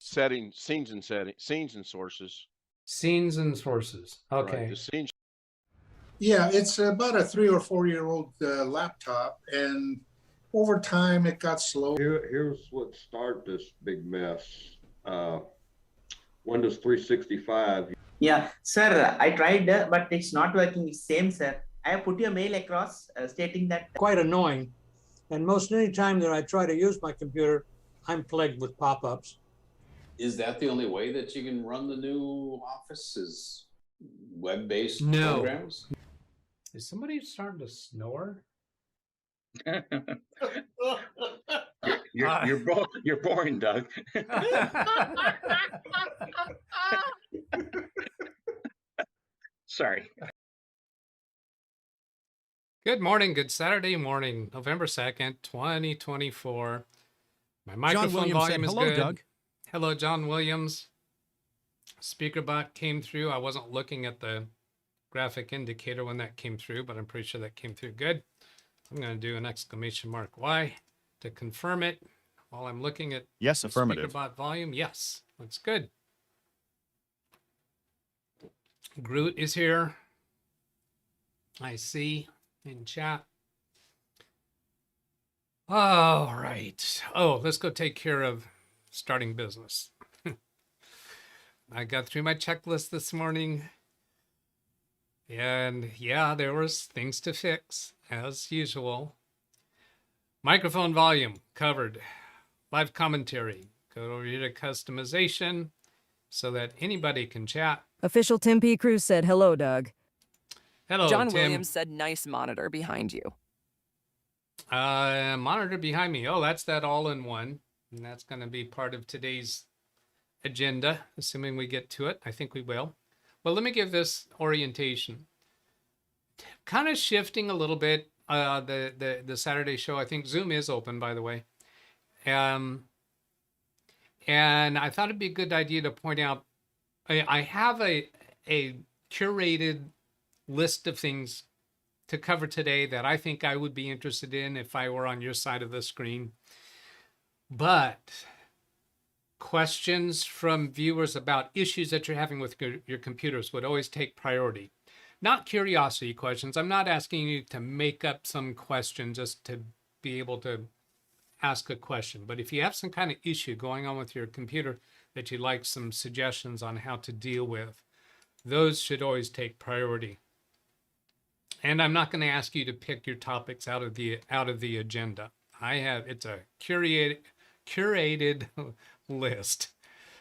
scenes and sources. Scenes and sources. Okay. Right, the scenes. Yeah, it's about a 3 or 4 year old laptop, and over time it got slow. Here's what started this big mess. Windows 365. Yeah, sir, I tried, but it's not working. Same, sir. I have put your mail across stating that. Quite annoying. And most any time that I try to use my computer, I'm plagued with pop-ups. Is that the only way that you can run the new Office? Is web-based No. programs? Is somebody starting to snore? You're boring, Doug. Sorry. Good morning, good Saturday morning, November 2nd, 2024. My microphone volume is hello, good. Doug. Hello, John Williams. Speaker bot came through. I wasn't looking at the graphic indicator when that came through, but I'm pretty sure that came through good. I'm going to do an exclamation mark Y to confirm it while I'm looking at Yes, affirmative. speaker bot volume. Yes, looks good. Groot is here. I see in chat. All right. Oh, let's go take care of starting business. I got through my checklist this morning. And yeah, there was things to fix, as usual. Microphone volume covered. Live commentary. Go over here to customization so that anybody can chat. Official Tim P. Cruz said, hello, Doug. Hello, John Tim. Williams said, nice monitor behind you. Monitor behind me. Oh, that's that all-in-one. And that's going to be part of today's agenda, assuming we get to it. I think we will. Well, let me give this orientation. Kind of shifting a little bit, the Saturday show. I think Zoom is open, by the way. And I thought it'd be a good idea to point out, I have a curated list of things to cover today that I think I would be interested in if I were on your side of the screen. But questions from viewers about issues that you're having with your computers would always take priority. Not curiosity questions. I'm not asking you to make up some question just to be able to ask a question. But if you have some kind of issue going on with your computer that you'd like some suggestions on how to deal with, those should always take priority. And I'm not going to ask you to pick your topics out of the agenda. It's a curated list.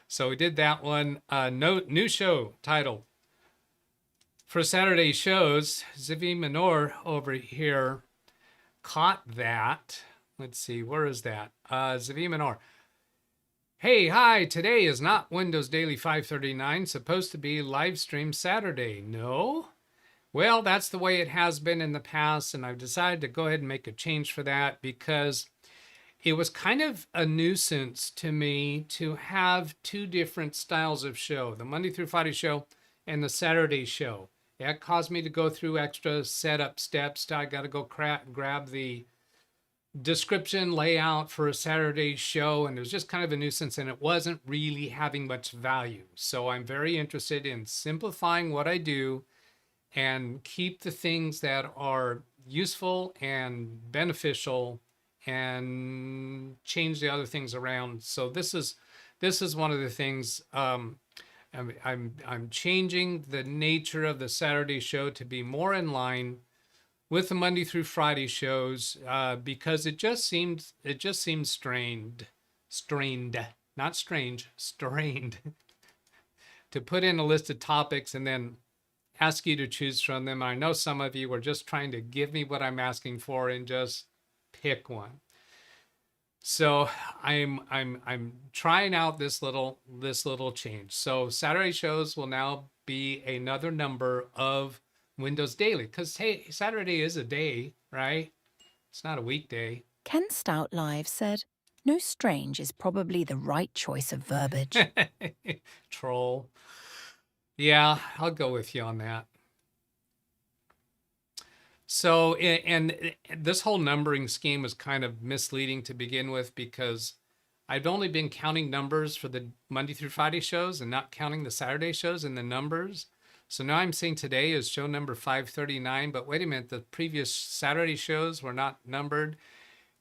So we did that one. New show title for Saturday shows. Zivi Minor over here caught that. Let's see, where is that? Zivi Minor. Hey, hi, today is not Windows Daily 539, supposed to be live stream Saturday. No? Well, that's the way it has been in the past, and I've decided to go ahead and make a change for that because it was kind of a nuisance to me to have two different styles of show, the Monday through Friday show and the Saturday show. That caused me to go through extra setup steps. I got to go grab the description layout for a Saturday show, and it was just kind of a nuisance, and it wasn't really having much value. So I'm very interested in simplifying what I do and keep the things that are useful and beneficial and change the other things around. So this is one of the things. I'm changing the nature of the Saturday show to be more in line with the Monday through Friday shows because it just seems strained, not strange, strained to put in a list of topics and then ask you to choose from them. I know some of you were just trying to give me what I'm asking for and just pick one. So I'm trying out this little change. So Saturday shows will now be another number of Windows Daily because hey, Saturday is a day, right? It's not a weekday. Ken Stout Live said, "No strange is probably the right choice of verbiage." Troll. Yeah, I'll go with you on that. So, and this whole numbering scheme was kind of misleading to begin with because I've only been counting numbers for the Monday through Friday shows and not counting the Saturday shows in the numbers. So now I'm saying today is show number 539, but wait a minute, the previous Saturday shows were not numbered.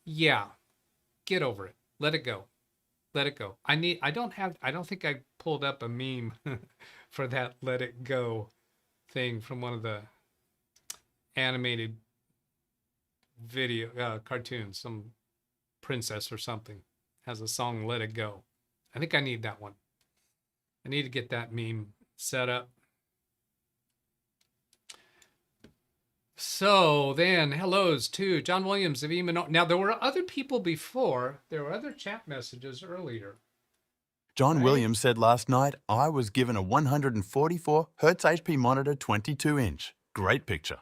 Yeah, get over it. Let it go. Let it go. I don't think I pulled up a meme for that let it go thing from one of the animated video cartoons. Some princess or something has a song let it go. I think I need that one. I need to get that meme set up. So then, hellos to John Williams of Emino. Now, there were other people before. There were other chat messages earlier. John Right. Williams said last night, I was given a 144 Hz HP monitor 22-inch. Great picture.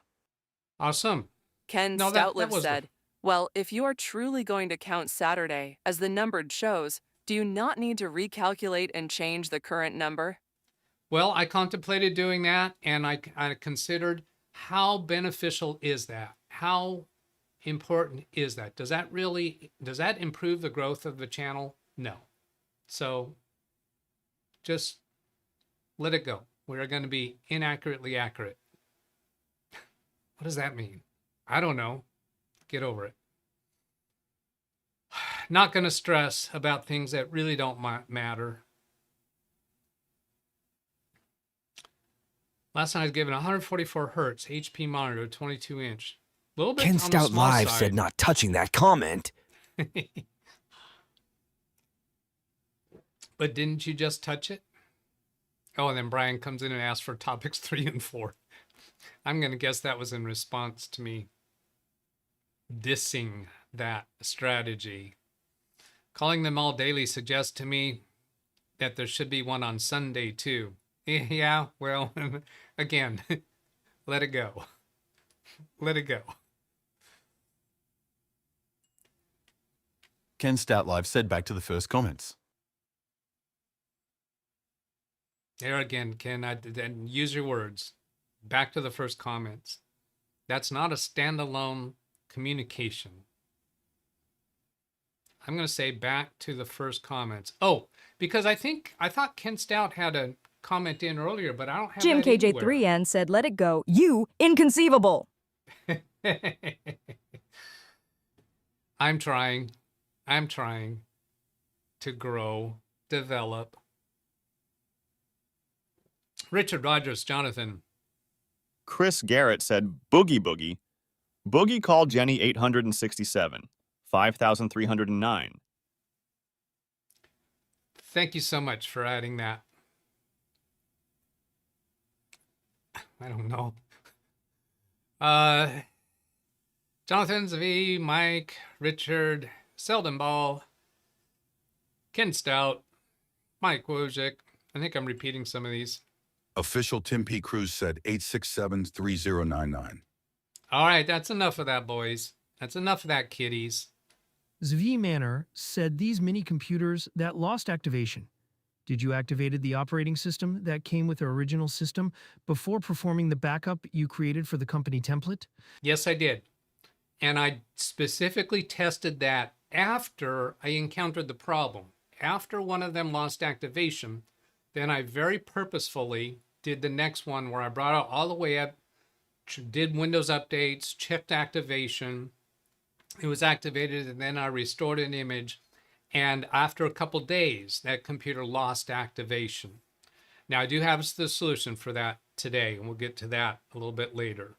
Awesome. Ken No, that Stoutlive was the- said, well, if you are truly going to count Saturday as the numbered shows, do you not need to recalculate and change the current number? Well, I contemplated doing that, and I considered how beneficial is that? How important is that? Does that improve the growth of the channel? No. So just let it go. We're going to be inaccurately accurate. What does that mean? I don't know. Get over it. Not going to stress about things that really don't matter. Last night I was given 144 hertz HP monitor, 22-inch. A little bit Ken on the Stout small Live side. said not touching that comment. But didn't you just touch it? Oh, and then Brian comes in and asks for topics 3 and 4. I'm going to guess that was in response to me dissing that strategy. Calling them all daily suggests to me that there should be one on Sunday too. Yeah, well, again, let it go. Let it go. Ken Stout Live said back to the first comments. There again, Ken, then use your words. Back to the first comments. That's not a standalone communication. I'm going to say back to the first comments. Oh, because I thought Ken Stout had a comment in earlier, but I don't have Jim that anywhere. KJ3N said, let it go. You, inconceivable. I'm trying to grow, develop. Richard Rogers, Jonathan. Chris Garrett said, Boogie Boogie. Boogie called Jenny 867, 5,309. Thank you so much for adding that. I don't know. Jonathan, Zavi, Mike, Richard, Selden Ball, Ken Stout, Mike Wojcik. I think I'm repeating some of these. Official Tim P. Cruz said 867-3099. All right, that's enough of that, boys. That's enough of that, kiddies. Zvi Manor said these mini computers that lost activation. Did you activated the operating system that came with the original system before performing the backup you created for the company template? Yes, I did. And I specifically tested that after I encountered the problem. After one of them lost activation, then I very purposefully did the next one where I brought it all the way up, did Windows updates, checked activation. It was activated, and then I restored an image. And after a couple days, that computer lost activation. Now, I do have the solution for that today, and we'll get to that a little bit later.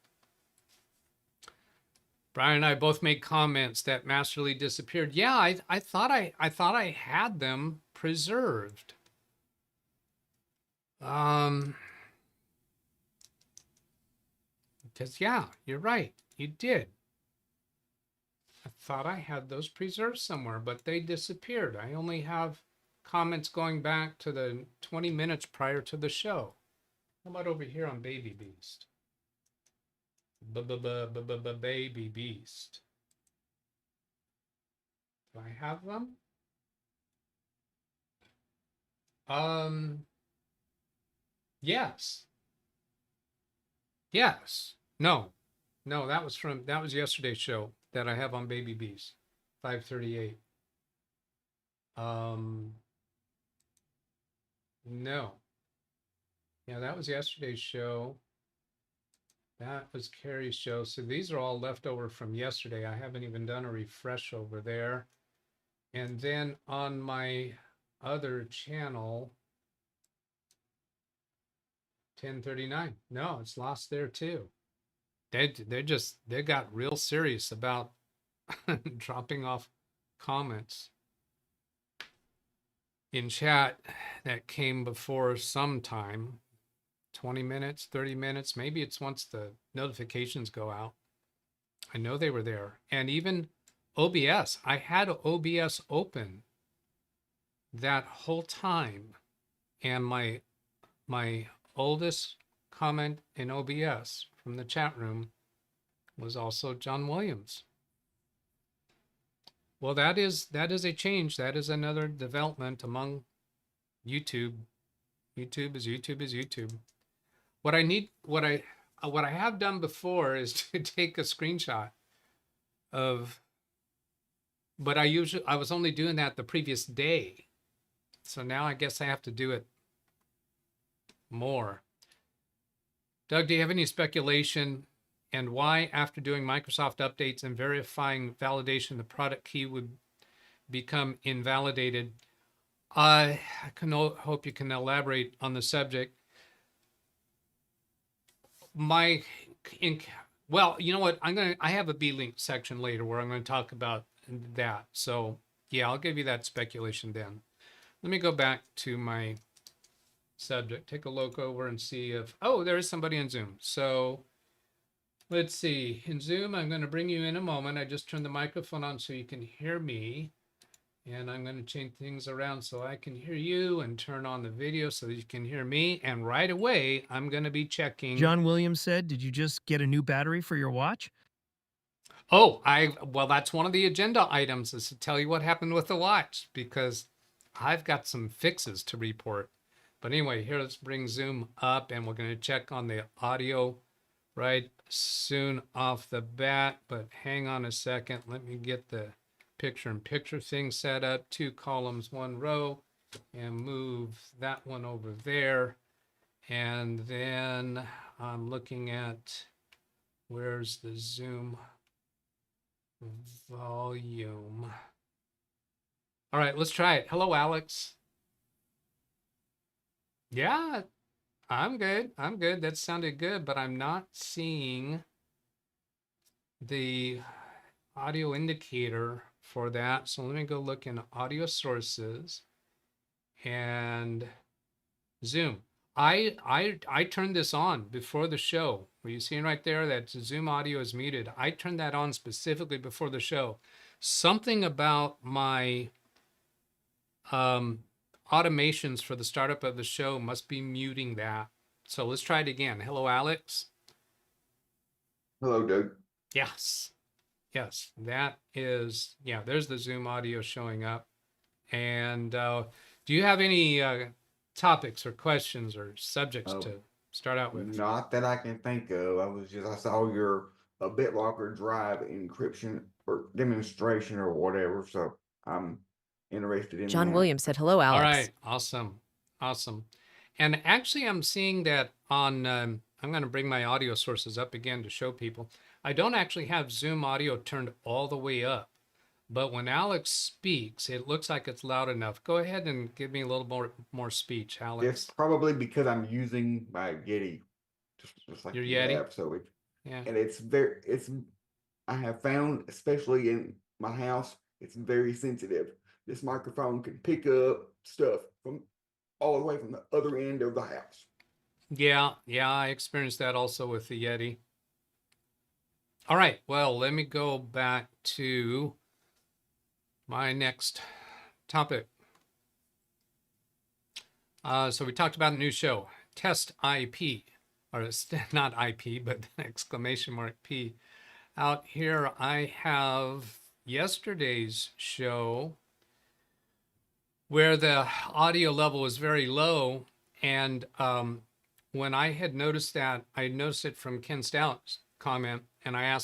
Brian and I both made comments that Masterly disappeared. Yeah, I thought I had them preserved. Because yeah, you're right. You did. I thought I had those preserved somewhere, but they disappeared. I only have comments going back to the 20 minutes prior to the show. How about over here on Baby Beast? Baby Beast. Do I have them? Yes. Yes. No, that was yesterday's show that I have on Baby Beast, 538. No. Yeah, that was yesterday's show. That was Carrie's show. So these are all leftover from yesterday. I haven't even done a refresh over there. And then on my other channel, 1039. No, it's lost there too. They got real serious about dropping off comments in chat that came before some time, 20 minutes, 30 minutes. Maybe it's once the notifications go out. I know they were there. And even OBS, I had OBS open that whole time. And my oldest comment in OBS from the chat room was also John Williams. Well, that is a change. That is another development among YouTube. YouTube is YouTube. What I have done before is to take a screenshot of, but I was only doing that the previous day. So now I guess I have to do it more. Doug, do you have any speculation and why, after doing Microsoft updates and verifying validation, the product key would become invalidated? I hope you can elaborate on the subject. Well, you know what? I have a Beelink section later where I'm going to talk about that. So yeah, I'll give you that speculation then. Let me go back to my subject. Take a look over and see if, oh, there is somebody in Zoom. So let's see. In Zoom, I'm going to bring you in a moment. I just turned the microphone on so you can hear me. And I'm going to change things around so I can hear you and turn on the video so that you can hear me. And right away, I'm going to be checking. John Williams said, did you just get a new battery for your watch? Oh, well, that's one of the agenda items, is to tell you what happened with the watch, because I've got some fixes to report. But anyway, here, let's bring Zoom up and we're going to check on the audio right soon off the bat. But hang on a second. Let me get the picture-in-picture thing set up. 2 columns, 1 row, and move that one over there. And then I'm looking at, where's the Zoom volume? All right, let's try it. Hello, Alex. Yeah, I'm good. That sounded good, but I'm not seeing the audio indicator for that. So let me go look in audio sources and Zoom. I turned this on before the show. Were you seeing right there that Zoom audio is muted? I turned that on specifically before the show. Something about my automations for the startup of the show must be muting that. So let's try it again. Hello, Alex. Hello, Doug. Yes. Yes, that is, yeah, there's the Zoom audio showing up. And do you have any topics or questions or subjects to start out with? Not that I can think of. I saw your BitLocker drive encryption or demonstration or whatever. So I'm interested in John that. Williams said, hello, Alex. All right, awesome. And actually, I'm seeing that on, I'm going to bring my audio sources up again to show people. I don't actually have Zoom audio turned all the way up, but when Alex speaks, it looks like it's loud enough. Go ahead and give me a little more speech, Alex. It's probably because I'm using my Yeti, just like Your you Yeti? have, so Yeah. and I have found, especially in my house, it's very sensitive. This microphone can pick up stuff from all the way from the other end of the house. Yeah, I experienced that also with the Yeti. All right, well, let me go back to my next topic. So we talked about a new show, Test IP, or it's not IP, but exclamation mark P. Out here, I have yesterday's show where the audio level was very low. And when I had noticed that, I noticed it from Ken Stout's comment. And I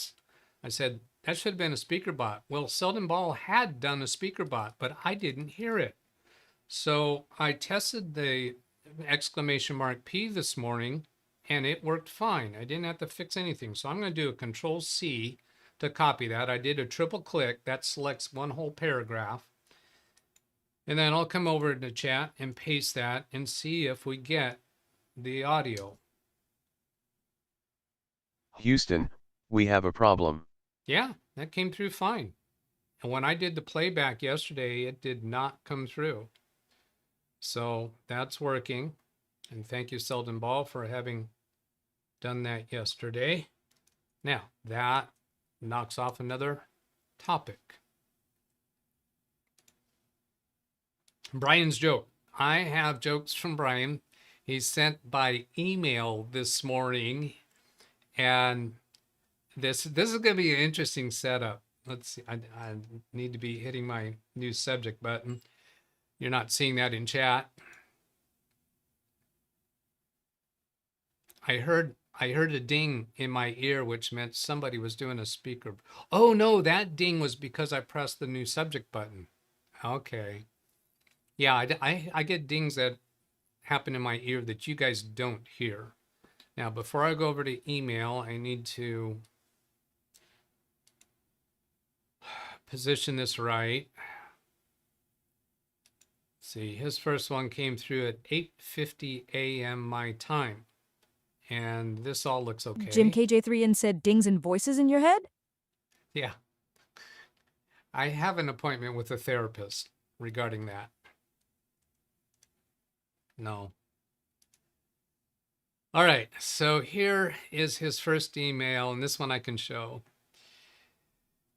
said, that should have been a speaker bot. Well, Selden Ball had done a speaker bot, but I didn't hear it. So I tested the !P this morning and it worked fine. I didn't have to fix anything. So I'm going to do a Control-C to copy that. I did a triple click. That selects one whole paragraph. And then I'll come over to chat and paste that and see if we get the audio. Houston, we have a problem. Yeah, that came through fine. And when I did the playback yesterday, it did not come through. So that's working. And thank you, Selden Ball, for having done that yesterday. Now, that knocks off another topic. Brian's joke. I have jokes from Brian. He sent by email this morning. And this is going to be an interesting setup. Let's see. I need to be hitting my new subject button. You're not seeing that in chat. I heard a ding in my ear, which meant somebody was doing a speaker. Oh no, that ding was because I pressed the new subject button. Okay. Yeah, I get dings that happen in my ear that you guys don't hear. Now, before I go over to email, I need to position this right. See, his first one came through at 8:50 a.m. my time. And this all looks okay. Jim KJ3 and said dings and voices in your head? Yeah. I have an appointment with a therapist regarding that. No. All right, so here is his first email, and this one I can show.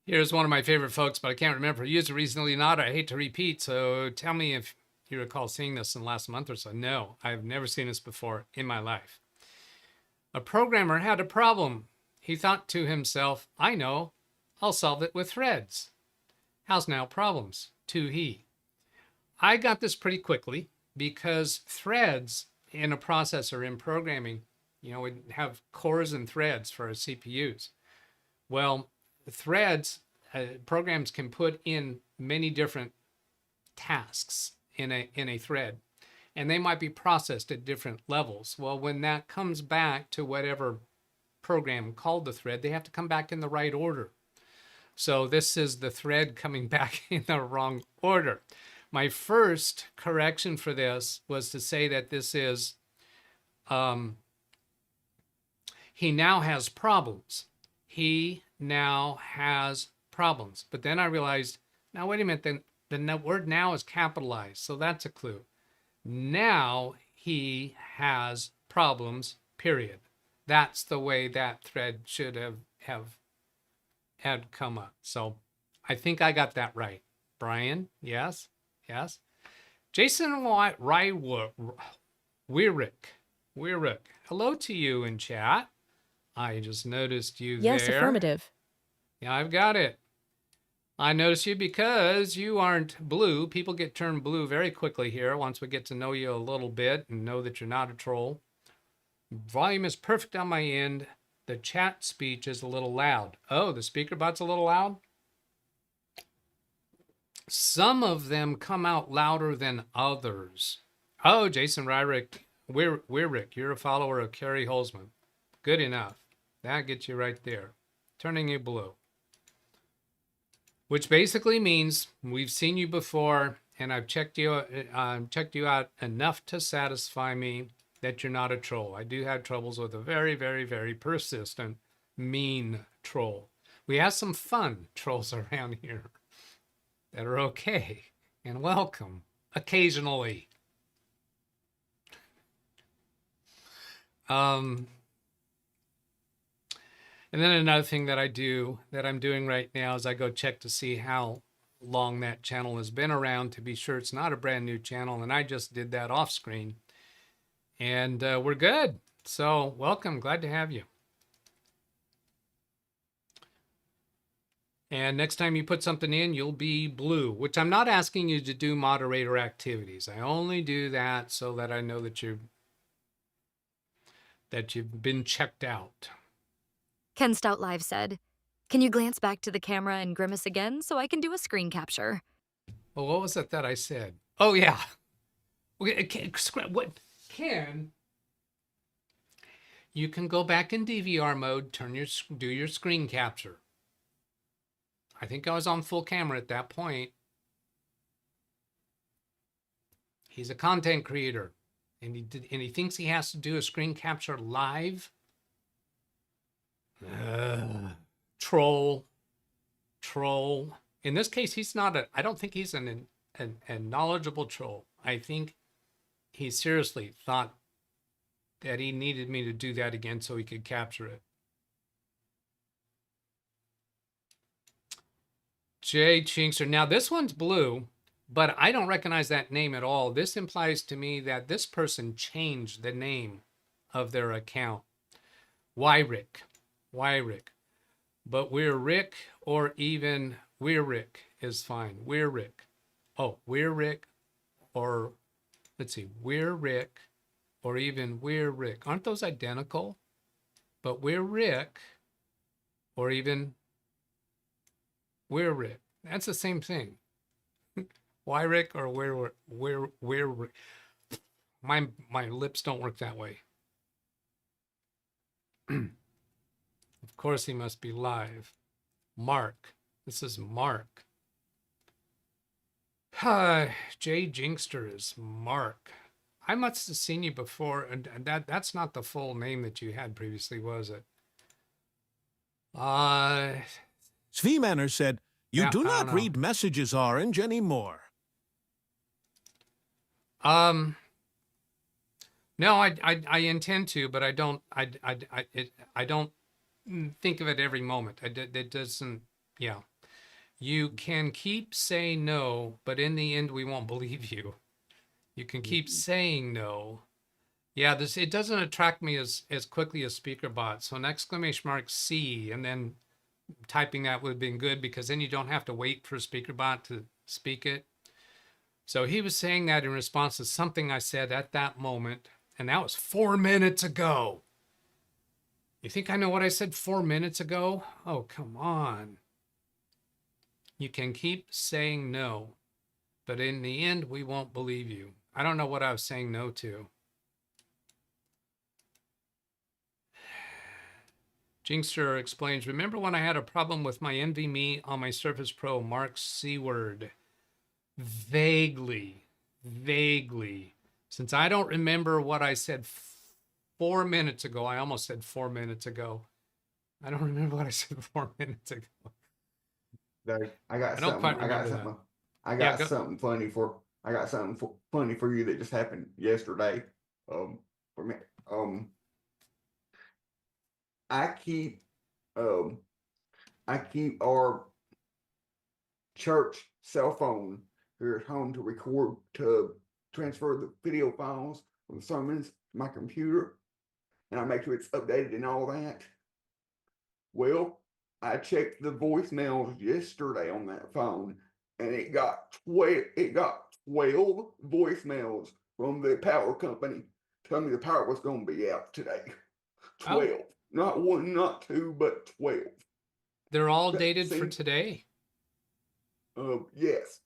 Here's one of my favorite folks, but I can't remember. User recently not. I hate to repeat, so tell me if you recall seeing this in the last month or so. No, I've never seen this before in my life. A programmer had a problem. He thought to himself, I know, I'll solve it with threads. How's now problems? To he. I got this pretty quickly because threads in a processor in programming, we have cores and threads for our CPUs. Well, threads, programs can put in many different tasks in a thread, and they might be processed at different levels. Well, when that comes back to whatever program called the thread, they have to come back in the right order. So this is the thread coming back in the wrong order. My first correction for this was to say that this is, he now has problems. He now has problems. But then I realized, now wait a minute, the word now is capitalized, so that's a clue. Now he has problems, period. That's the way that thread should have had come up. So I think I got that right. Brian, yes, yes. Jason Weirick, hello to you in chat. I just noticed you there. Yes, affirmative. Yeah, I've got it. I notice you because you aren't blue. People get turned blue very quickly here once we get to know you a little bit and know that you're not a troll. Volume is perfect on my end. The chat speech is a little loud. Oh, the speaker bot's a little loud? Some of them come out louder than others. Oh, Jason Weirick, you're a follower of Kerry Holzman. Good enough. That gets you right there. Turning you blue. Which basically means we've seen you before and I've checked you out enough to satisfy me that you're not a troll. I do have troubles with a very, very, very persistent, mean troll. We have some fun trolls around here that are okay and welcome occasionally. And then another thing that I'm doing right now is I go check to see how long that channel has been around to be sure it's not a brand new channel. And I just did that off screen. And we're good. So welcome. Glad to have you. And next time you put something in, you'll be blue, which I'm not asking you to do moderator activities. I only do that so that I know that you've been checked out. Ken Stout Live said, Can you glance back to the camera and grimace again so I can do a screen capture? Well, what was it that I said? Oh, yeah. What can you can go back in DVR mode, do your screen capture. I think I was on full camera at that point. He's a content creator, and he thinks he has to do a screen capture live. Troll. In this case, he's not I don't think he's a knowledgeable troll. I think he seriously thought that he needed me to do that again so he could capture it. Jay Chinkster. Now this one's blue, but I don't recognize that name at all. This implies to me that this person changed the name of their account. Wyrick. But we're Rick, or even we're Rick is fine. We're Rick. Oh, we're Rick, or let's see, we're Rick, or even we're Rick. Aren't those identical? But we're Rick, or even we're Rick. That's the same thing. Why Rick or we're Rick? My lips don't work that way. Of course he must be live. Mark. This is Mark. Jay Jinkster is Mark. I must have seen you before, and that's not the full name that you had previously, was it? Svemanner said, "You Yeah, do I not don't know. read messages orange anymore." No, I intend to, but I don't. I don't think of it every moment. It doesn't. Yeah, you can keep saying no, but in the end, we won't believe you. You can keep saying no. Yeah, it doesn't attract me as quickly as SpeakerBot. So an exclamation mark C and then typing that would have been good, because then you don't have to wait for SpeakerBot to speak it. So he was saying that in response to something I said at that moment, and that was 4 minutes ago. You think I know what I said 4 minutes ago? Oh, come on. You can keep saying no, but in the end, we won't believe you. I don't know what I was saying no to. Jinkster explains, remember when I had a problem with my NVMe on my Surface Pro? Mark Seward. Vaguely. Since I don't remember what I said 4 minutes ago, I almost said 4 minutes ago. I don't remember what I said 4 minutes ago. I got don't quite something. I got remember something. that. I Yeah, got something funny for. I got something funny for you that just happened yesterday. For me. I keep our church cell phone here at home to transfer the video files from sermons to my computer, and I make sure it's updated and all that. Well, I checked the voicemails yesterday on that phone, and it got 12 voicemails from the power company telling me the power was going to be out today. 12, not one, not two, but 12. They're all dated for today? Yes.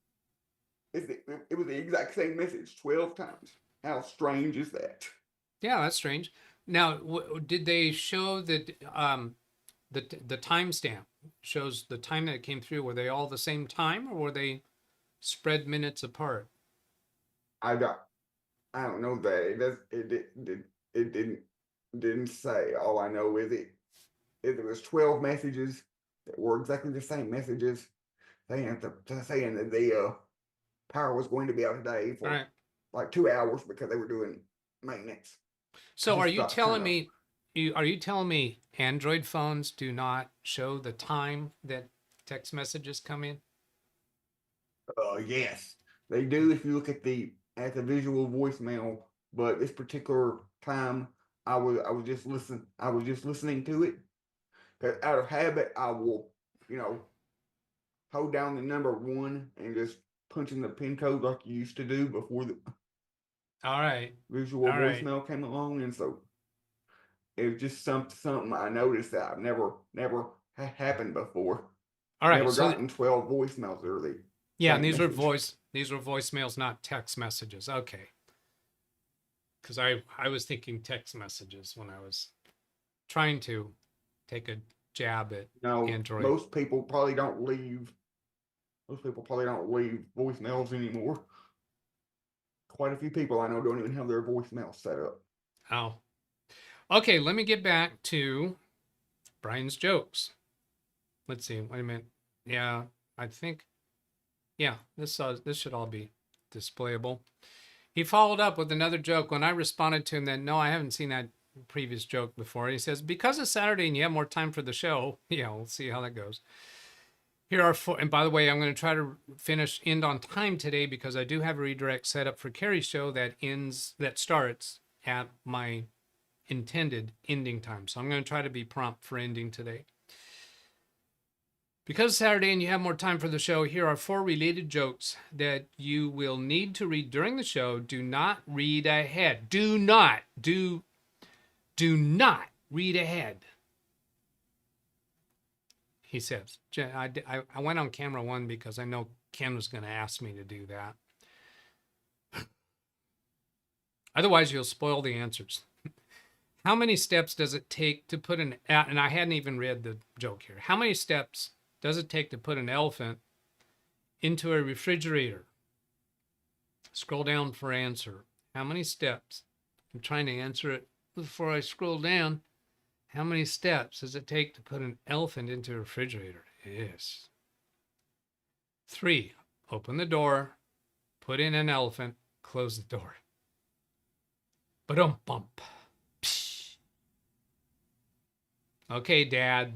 It was the exact same message 12 times. How strange is that? Yeah, that's strange. Now, did they show that the timestamp shows the time that it came through? Were they all the same time, or were they spread minutes apart? I don't know that it didn't say. All I know is it was 12 messages that were exactly the same messages saying that the power was going to be out today for like 2 hours because they were doing maintenance. So are you telling me Android phones do not show the time that text messages come in? Yes, they do if you look at the visual voicemail, but this particular time I was just listening to it. Because out of habit I will, hold down the number 1 and just punch in the PIN code like you used to do before the visual voicemail came along, and so it was just something I noticed that I've never happened before. All right. Never So gotten 12 voicemails early. yeah, Same and these were message. voicemails, not text messages. Okay. Because I was thinking text messages when I was trying to take a jab at No, Android. most people probably don't leave. Most people probably don't leave voicemails anymore. Quite a few people I know don't even have their voicemail set up. Oh. Okay, let me get back to Brian's jokes. Let's see. Wait a minute. Yeah, I think. Yeah, this should all be displayable. He followed up with another joke when I responded to him that no, I haven't seen that previous joke before. He says, because it's Saturday and you have more time for the show. Yeah, we'll see how that goes. Here are four, and by the way, I'm going to try to end on time today because I do have a redirect set up for Carrie's show that starts at my intended ending time. So I'm going to try to be prompt for ending today. Because it's Saturday and you have more time for the show, here are 4 related jokes that you will need to read during the show. Do not read ahead. Do not read ahead. He says, I went on camera 1 because I know Ken was going to ask me to do that. Otherwise, you'll spoil the answers. How many steps does it take to put and I hadn't even read the joke here. How many steps does it take to put an elephant into a refrigerator? Scroll down for answer. How many steps? I'm trying to answer it before I scroll down. How many steps does it take to put an elephant into a refrigerator? Yes. 3, open the door, put in an elephant, close the door. Ba-dum-bump. Okay, Dad.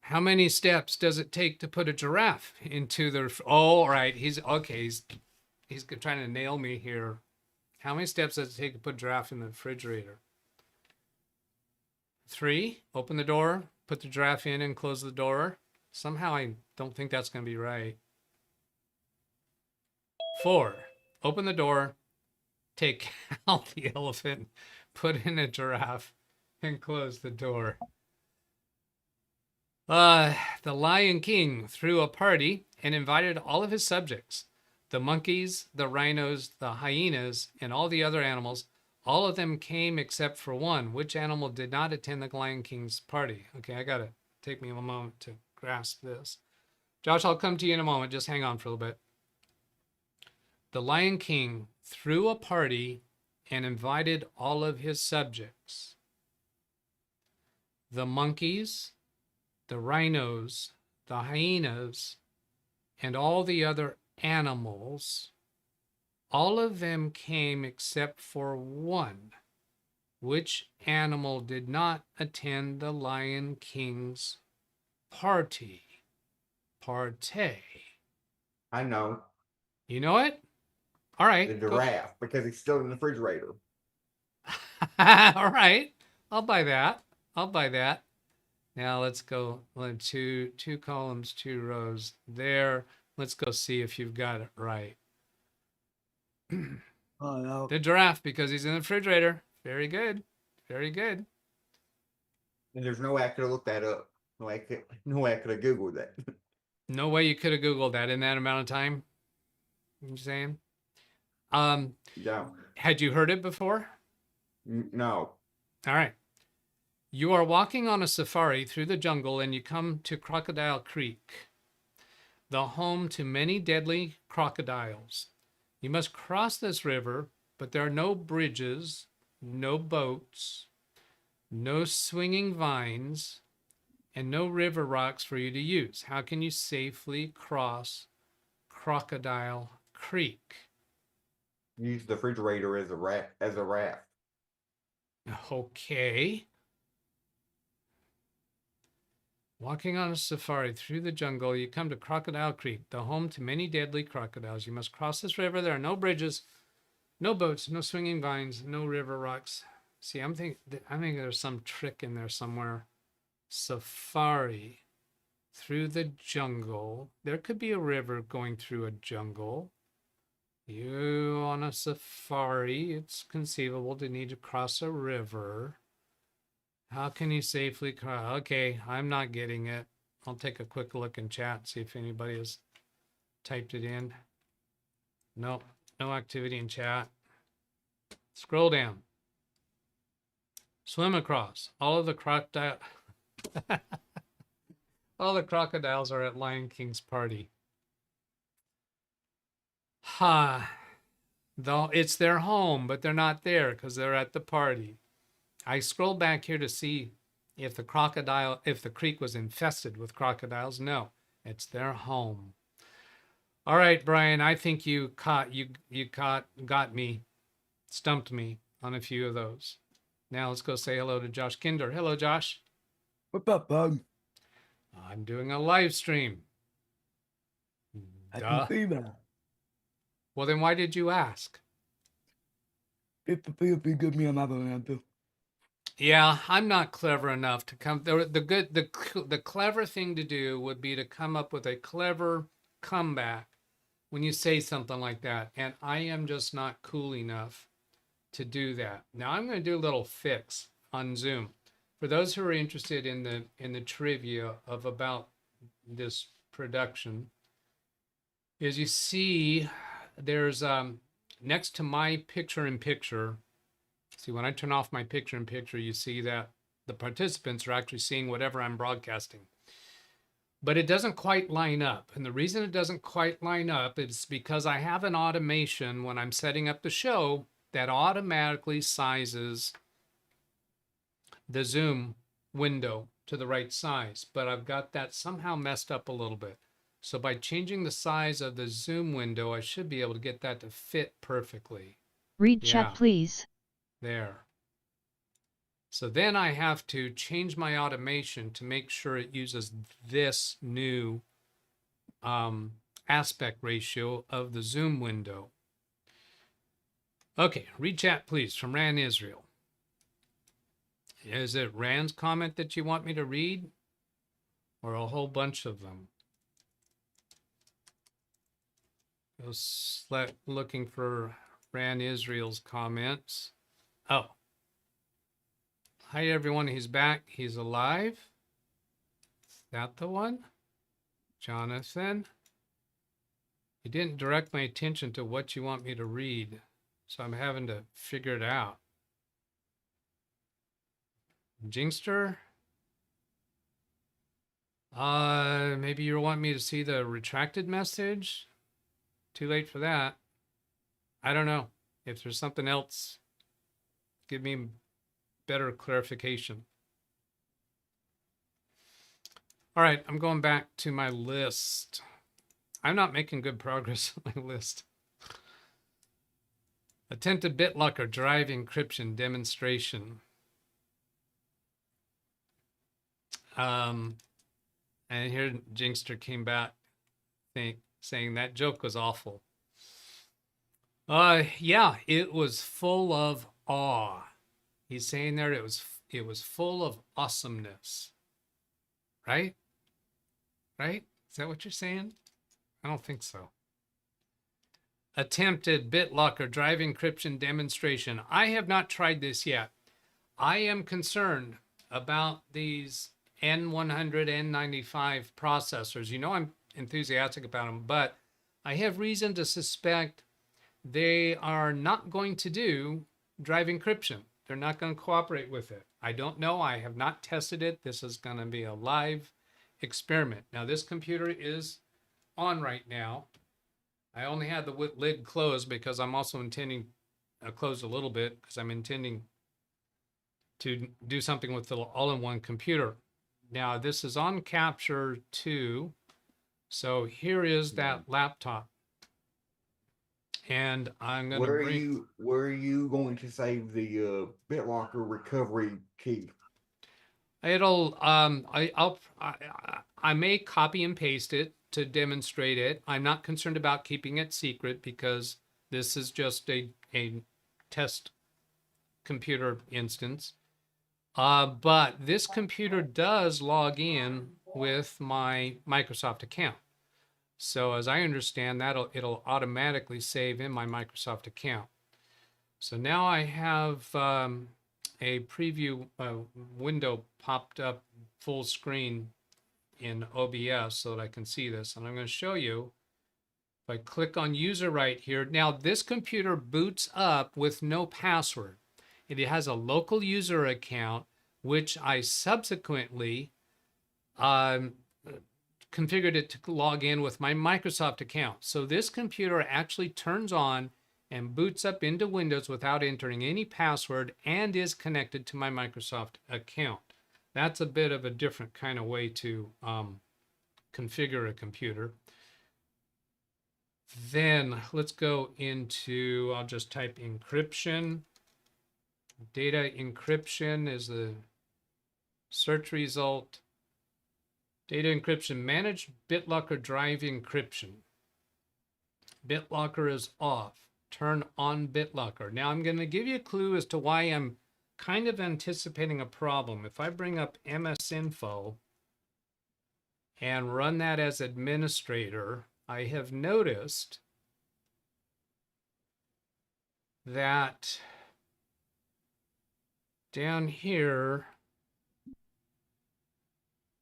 How many steps does it take to put a giraffe into the... Oh, all right. He's trying to nail me here. How many steps does it take to put a giraffe in the refrigerator? 3, open the door, put the giraffe in and close the door. Somehow I don't think that's going to be right. 4, open the door, take out the elephant, put in a giraffe, and close the door. The Lion King threw a party and invited all of his subjects, the monkeys, the rhinos, the hyenas, and all the other animals. All of them came except for one. Which animal did not attend the Lion King's party? Okay, I got to take me a moment to grasp this. Josh, I'll come to you in a moment. Just hang on for a little bit. The Lion King threw a party and invited all of his subjects. The monkeys, the rhinos, the hyenas, and all the other animals, all of them came except for one. Which animal did not attend the Lion King's party? Partay. I know. You know it? All right. The giraffe, because it's still in the refrigerator. All right. I'll buy that. Now let's go. Two columns, 2 rows there. Let's go see if you've got it right. Oh, no. The giraffe, because he's in the refrigerator. Very good. And there's no way I could have looked that up. No way I could have Googled that. No way you could have Googled that in that amount of time. You saying? Yeah. Had you heard it before? No. All right. You are walking on a safari through the jungle and you come to Crocodile Creek, the home to many deadly crocodiles. You must cross this river, but there are no bridges, no boats, no swinging vines, and no river rocks for you to use. How can you safely cross Crocodile Creek? Use the refrigerator as a raft. Okay. Walking on a safari through the jungle, you come to Crocodile Creek, the home to many deadly crocodiles. You must cross this river. There are no bridges, no boats, no swinging vines, no river rocks. See, I'm thinking there's some trick in there somewhere. Safari through the jungle. There could be a river going through a jungle. You on a safari, it's conceivable to need to cross a river. How can you safely okay, I'm not getting it. I'll take a quick look in chat, see if anybody has typed it in. Nope, no activity in chat. Scroll down. Swim across. All of the crocodile all the crocodiles are at Lion King's party. Ha. Though it's their home, but they're not there because they're at the party. I scrolled back here to see if the creek was infested with crocodiles. No, it's their home. All right, Brian, I think you got me, stumped me on a few of those. Now let's go say hello to Josh Kinder. Hello, Josh. What's up, bug? I'm doing a live stream. I Duh. can see that. Well, then why did you ask? It's the thing you give me another answer. Yeah, I'm not clever enough to come. The clever thing to do would be to come up with a clever comeback when you say something like that, and I am just not cool enough to do that. Now I'm going to do a little fix on Zoom for those who are interested in the trivia of about this production. As you see, there's next to my picture-in-picture. See, when I turn off my picture-in-picture, you see that the participants are actually seeing whatever I'm broadcasting. But it doesn't quite line up. And the reason it doesn't quite line up is because I have an automation when I'm setting up the show that automatically sizes the Zoom window to the right size. But I've got that somehow messed up a little bit. So by changing the size of the Zoom window, I should be able to get that to fit perfectly. Read chat, please. There. So then I have to change my automation to make sure it uses this new aspect ratio of the Zoom window. Okay, read chat, please, from Ran Israel. Is it Rand's comment that you want me to read? Or a whole bunch of them? Looking for Ran Israel's comments. Oh. Hi, everyone. He's back. He's alive. Is that the one? Jonathan. You didn't direct my attention to what you want me to read, so I'm having to figure it out. Jinxter? Maybe you want me to see the retracted message? Too late for that. I don't know. If there's something else, give me better clarification. All right, I'm going back to my list. I'm not making good progress on my list. Attempted BitLocker drive encryption demonstration. And here Jinxter came back saying that joke was awful. Yeah, it was full of awe. He's saying there it was full of awesomeness. Right? Right? Is that what you're saying? I don't think so. Attempted BitLocker drive encryption demonstration. I have not tried this yet. I am concerned about these N100, N95 processors. You know I'm enthusiastic about them, but I have reason to suspect they are not going to do drive encryption. They're not going to cooperate with it. I don't know. I have not tested it. This is going to be a live experiment. Now, this computer is on right now. I only had the lid closed because I'm also intending, closed a little bit because I'm intending to do something with the all-in-one computer. Now, this is on Capture 2. So here is that laptop. And I'm going to where are you going to save the BitLocker recovery key? It'll I may copy and paste it to demonstrate it. I'm not concerned about keeping it secret because this is just a test computer instance. But this computer does log in with my Microsoft account. So as I understand that, it'll automatically save in my Microsoft account. So now I have a preview window popped up full screen in OBS so that I can see this. And I'm going to show you. If I click on user right here, now this computer boots up with no password. It has a local user account, which I subsequently configured it to log in with my Microsoft account. So this computer actually turns on and boots up into Windows without entering any password and is connected to my Microsoft account. That's a bit of a different kind of way to configure a computer. Then let's go into, I'll just type encryption. Data encryption is the search result. Data encryption, manage Bitlocker drive encryption. Bitlocker is off. Turn on Bitlocker. Now I'm going to give you a clue as to why I'm kind of anticipating a problem. If I bring up MS Info and run that as administrator, I have noticed that down here,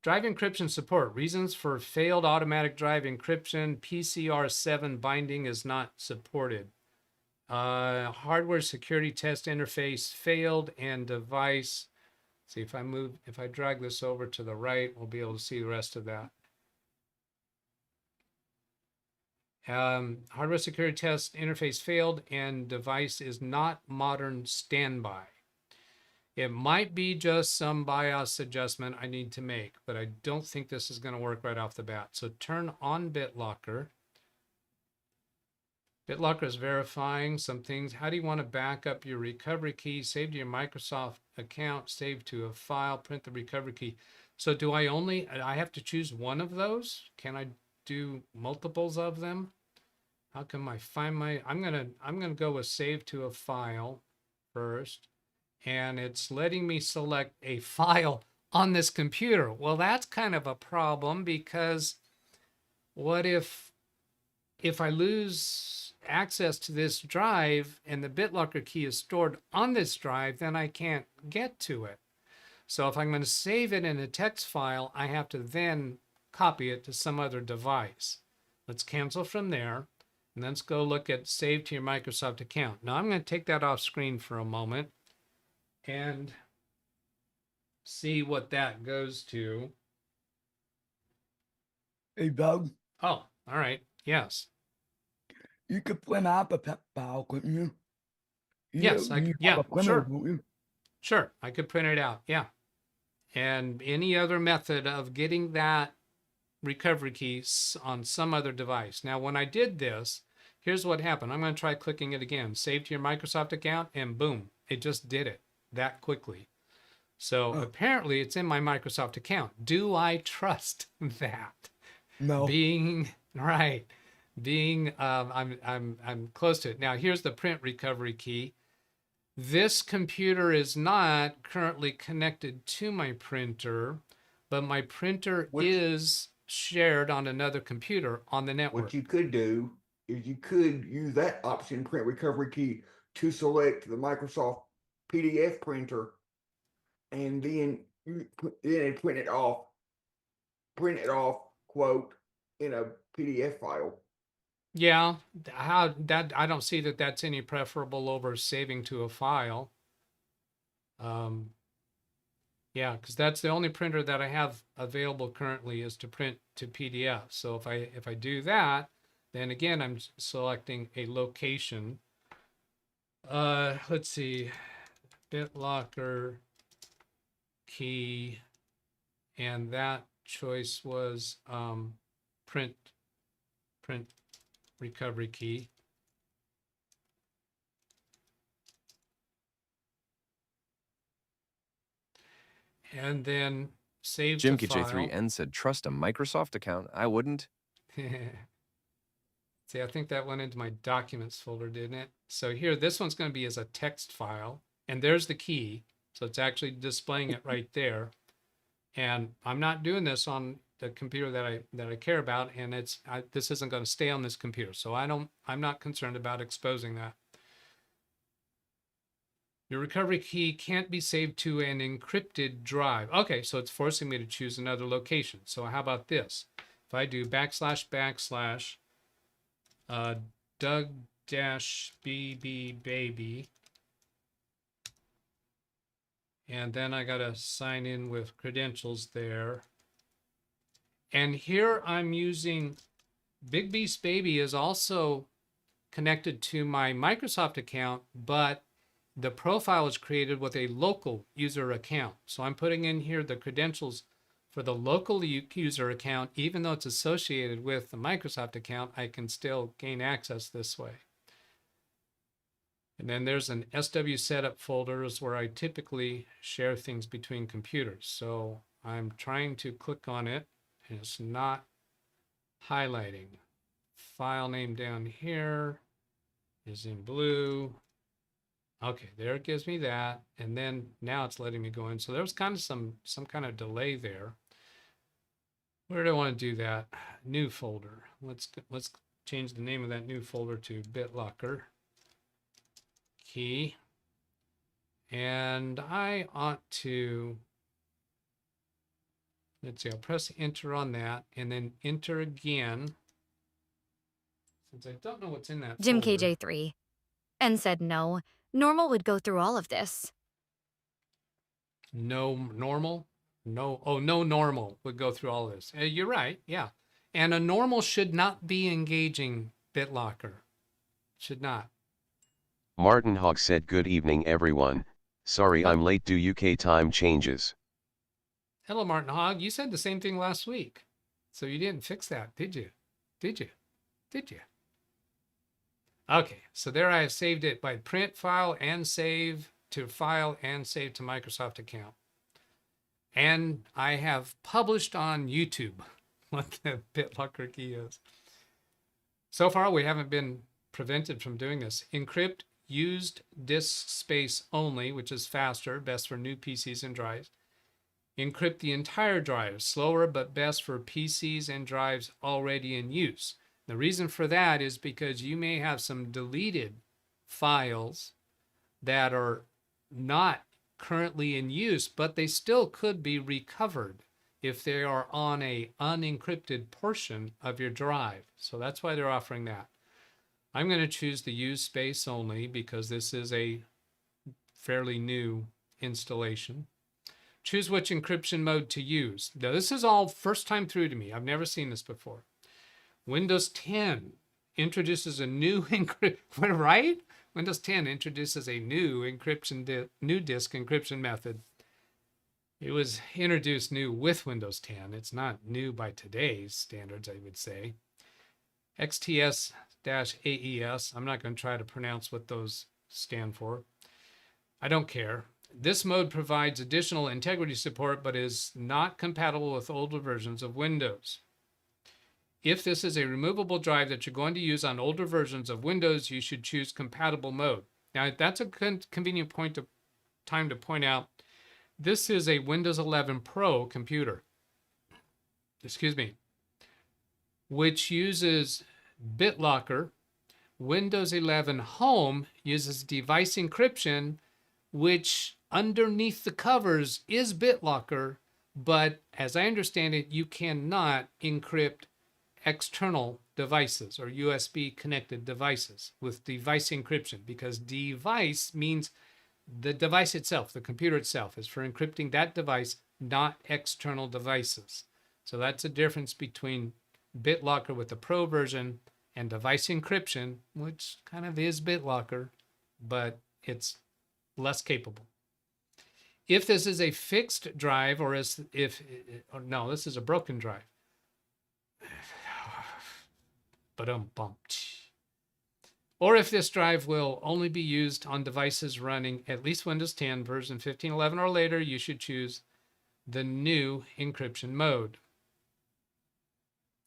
drive encryption support, reasons for failed automatic drive encryption, PCR7 binding is not supported. Hardware security test interface failed and device. See if I drag this over to the right, we'll be able to see the rest of that. Hardware security test interface failed and device is not modern standby. It might be just some BIOS adjustment I need to make, but I don't think this is going to work right off the bat. So turn on Bitlocker. Bitlocker is verifying some things. How do you want to back up your recovery key? Save to your Microsoft account, save to a file, print the recovery key. So do I have to choose one of those? Can I do multiples of them? How come I find I'm gonna go with save to a file first, and it's letting me select a file on this computer. Well, that's kind of a problem, because what if I lose access to this drive and the Bitlocker key is stored on this drive, then I can't get to it. So if I'm going to save it in a text file, I have to then copy it to some other device. Let's cancel from there. And let's go look at save to your Microsoft account. Now I'm going to take that off screen for a moment and see what that goes to. Hey, Doug. Oh, all right. Yes. You could print out the PEP file, couldn't you? Yes, yeah, sure. You? Sure, I could print it out, yeah. And any other method of getting that recovery key on some other device. Now, when I did this, here's what happened. I'm going to try clicking it again. Save to your Microsoft account, and boom, it just did it that quickly. So apparently it's in my Microsoft account. Do I trust that? No. I'm close to it. Now here's the print recovery key. This computer is not currently connected to my printer, but my printer is shared on another computer on the network. What you could do is you could use that option, print recovery key, to select the Microsoft PDF printer, and then print it off, quote, in a PDF file. Yeah, I don't see that that's any preferable over saving to a file. Yeah, because that's the only printer that I have available currently is to print to PDF. So if I do that, then again I'm selecting a location. Let's see, Bitlocker key, and that choice was print recovery key. And then save Jim to file. J3N said, trust a Microsoft account. I wouldn't. See, I think that went into my documents folder, didn't it? So here, this one's going to be as a text file, and there's the key. So it's actually displaying it right there. And I'm not doing this on the computer that I care about, and this isn't going to stay on this computer. So I'm not concerned about exposing that. Your recovery key can't be saved to an encrypted drive. Okay, so it's forcing me to choose another location. So how about this? If I do // Doug-BB baby, and then I got to sign in with credentials there. And here I'm using Big Beast Baby is also connected to my Microsoft account, but the profile is created with a local user account. So I'm putting in here the credentials for the local user account. Even though it's associated with the Microsoft account, I can still gain access this way. And then there's an SW setup folder is where I typically share things between computers. So I'm trying to click on it and it's not highlighting. File name down here is in blue. Okay, there it gives me that. And then now it's letting me go in. So there's kind of some kind of delay there. Where do I want to do that? New folder. Let's change the name of that new folder to Bitlocker key. And I ought to, let's see, I'll press enter on that and then enter again. Since I don't know what's in that Jim folder. KJ3. And said no. Normal would go through all of this. No normal? No, oh, no normal would go through all this. You're right, yeah. And a normal should not be engaging Bitlocker. Should not. Martin Hogg said, good evening everyone. Sorry I'm late due UK time changes. Hello, Martin Hogg. You said the same thing last week. So you didn't fix that, did you? Did you? Did you? Okay, so there I have saved it by print, file, and save to file and save to Microsoft account. And I have published on YouTube what the Bitlocker key is. So far, we haven't been prevented from doing this. Encrypt used disk space only, which is faster, best for new PCs and drives. Encrypt the entire drive, slower but best for PCs and drives already in use. The reason for that is because you may have some deleted files that are not currently in use, but they still could be recovered if they are on a unencrypted portion of your drive. So that's why they're offering that. I'm going to choose the use space only because this is a fairly new installation. Choose which encryption mode to use. Now, this is all first time through to me. I've never seen this before. Windows 10 introduces a new encryption, right? Windows 10 introduces a new encryption, new disk encryption method. It was introduced new with Windows 10. It's not new by today's standards, I would say. XTS-AES. I'm not going to try to pronounce what those stand for. I don't care. This mode provides additional integrity support, but is not compatible with older versions of Windows. If this is a removable drive that you're going to use on older versions of Windows, you should choose compatible mode. Now, that's a convenient time to point out, this is a Windows 11 Pro computer, which uses Bitlocker. Windows 11 Home uses device encryption, which underneath the covers is Bitlocker, but as I understand it, you cannot encrypt external devices or USB connected devices with device encryption, because device means the device itself, the computer itself is for encrypting that device, not external devices. So that's a difference between Bitlocker with the Pro version and device encryption, which kind of is Bitlocker, but it's less capable. If this is a fixed drive or this is a broken drive. Or if this drive will only be used on devices running at least Windows 10 version 15.11 or later, you should choose the new encryption mode.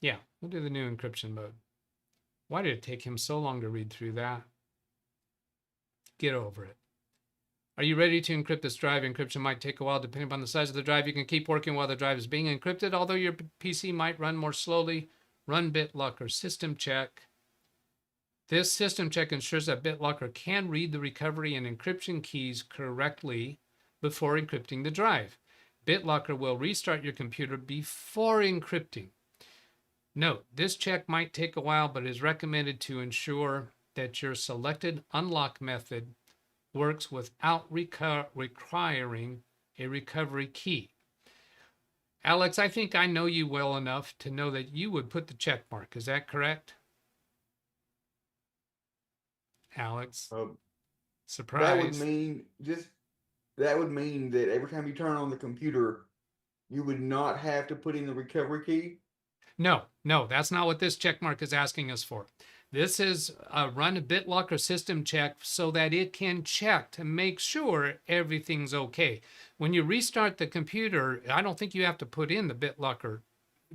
Yeah, we'll do the new encryption mode. Why did it take him so long to read through that? Get over it. Are you ready to encrypt this drive? Encryption might take a while depending upon the size of the drive. You can keep working while the drive is being encrypted, although your PC might run more slowly. Run Bitlocker system check. This system check ensures that BitLocker can read the recovery and encryption keys correctly before encrypting the drive. BitLocker will restart your computer before encrypting. Note, this check might take a while, but is recommended to ensure that your selected unlock method works without requiring a recovery key. Alex, I think I know you well enough to know that you would put the check mark. Is that correct? Alex, surprise. That would mean that every time you turn on the computer, you would not have to put in the recovery key. No, that's not what this check mark is asking us for. This is run a BitLocker system check so that it can check to make sure everything's okay. When you restart the computer, I don't think you have to put in the BitLocker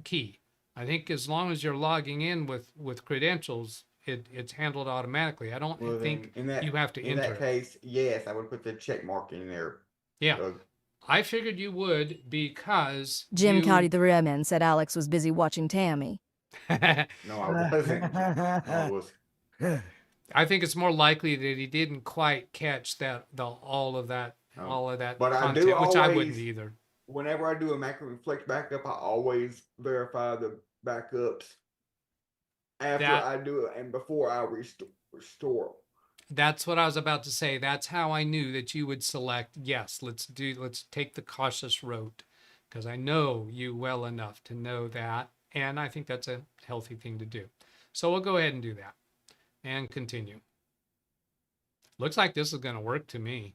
key. I think as long as you're logging in with credentials, it's handled automatically. I don't think you have to enter. In that case, yes, I would put the check mark in there. Yeah. I figured you would because Jim Cotty the Rearman said Alex was busy watching Tammy. No, I wasn't. I was. I think it's more likely that he didn't quite catch all of that But content, I do which always, I wouldn't either. Whenever I do a macro reflex backup, I always verify the backups after I do it and before I restore. That's what I was about to say. That's how I knew that you would select, yes, let's take the cautious route, because I know you well enough to know that. And I think that's a healthy thing to do. So we'll go ahead and do that and continue. Looks like this is going to work to me.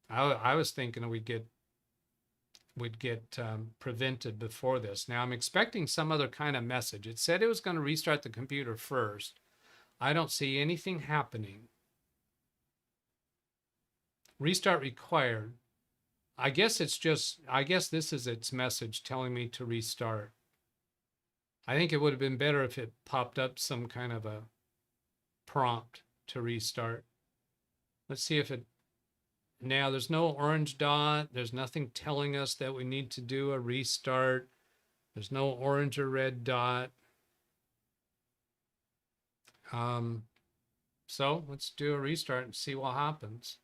I was thinking we'd get prevented before this. Now I'm expecting some other kind of message. It said it was going to restart the computer first. I don't see anything happening. Restart required. I guess this is its message telling me to restart. I think it would have been better if it popped up some kind of a prompt to restart. Let's see if it, now there's no orange dot. There's nothing telling us that we need to do a restart. There's no orange or red dot. So let's do a restart and see what happens.